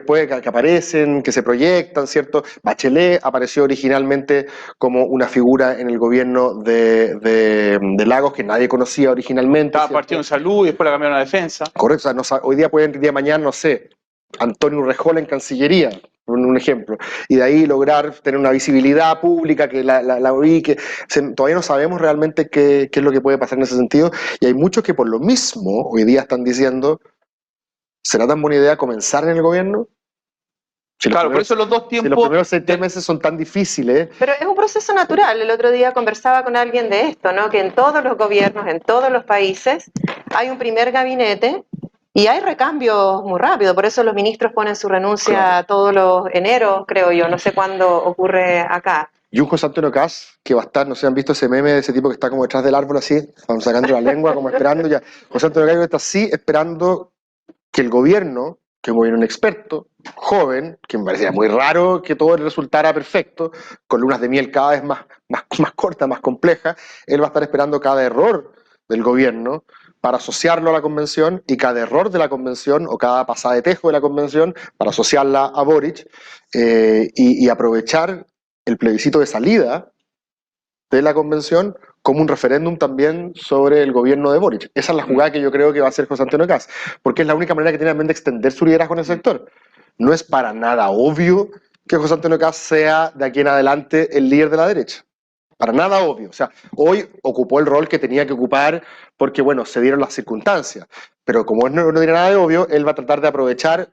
aparecen, que se proyectan, ¿cierto? Bachelet apareció originalmente como una figura en el gobierno de Lagos que nadie conocía originalmente. Estaba partido en salud y después la cambiaron a defensa. Correcto, o sea, hoy día pueden, el día de mañana, no sé, Antonio Urrejola en Cancillería, un ejemplo, y de ahí lograr tener una visibilidad pública que la ubique. Todavía no sabemos realmente qué es lo que puede pasar en ese sentido, y hay muchos que por lo mismo hoy día están diciendo, ¿será tan buena idea comenzar en el gobierno? Claro, por eso los dos tiempos... Si los primeros 7 meses son tan difíciles... Pero es un proceso natural. El otro día conversaba con alguien de esto, ¿no? Que en todos los gobiernos, en todos los países, hay un primer gabinete y hay recambios muy rápido. Por eso los ministros ponen su renuncia todos los eneros, creo yo. No sé cuándo ocurre acá. Y un José Antonio Caz, que va a estar, no sé, ¿han visto ese meme de ese tipo que está como detrás del árbol así, sacando la lengua, como esperando ya? José Antonio Caz está así, esperando que el gobierno, que es un gobierno inexperto, joven, que me parecía muy raro que todo resultara perfecto, con lunas de miel cada vez más cortas, más complejas, él va a estar esperando cada error del gobierno para asociarlo a la convención y cada error de la convención o cada pasada de tejo de la convención para asociarla a Boric y aprovechar el plebiscito de salida de la convención como un referéndum también sobre el gobierno de Boric. Esa es la jugada que yo creo que va a hacer José Antonio Caz, porque es la única manera que tiene también de extender su liderazgo en el sector. No es para nada obvio que José Antonio Caz sea de aquí en adelante el líder de la derecha. Para nada obvio. O sea, hoy ocupó el rol que tenía que ocupar porque, bueno, se dieron las circunstancias. Pero como no tiene nada de obvio, él va a tratar de aprovechar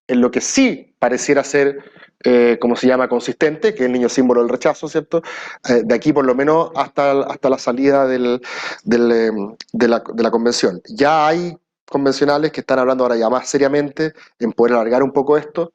en lo que sí pareciera ser, como se llama, consistente, que es el niño símbolo del rechazo, ¿cierto? De aquí por lo menos hasta la salida de la convención. Ya hay convencionales que están hablando ahora ya más seriamente en poder alargar un poco esto.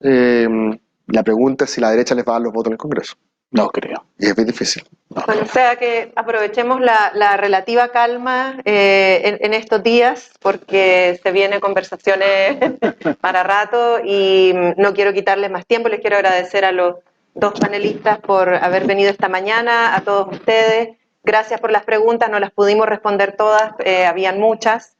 La pregunta es si la derecha les va a dar los votos en el Congreso. No creo. Y es bien difícil. Bueno, o sea que aprovechemos la relativa calma en estos días porque se vienen conversaciones para rato y no quiero quitarles más tiempo. Les quiero agradecer a los dos panelistas por haber venido esta mañana, a todos ustedes. Gracias por las preguntas, no las pudimos responder todas, habían muchas.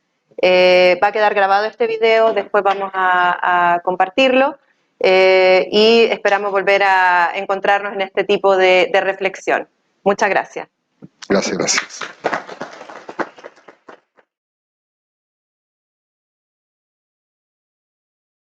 Va a quedar grabado este video, después vamos a compartirlo. Y esperamos volver a encontrarnos en este tipo de reflexión. Muchas gracias. Gracias.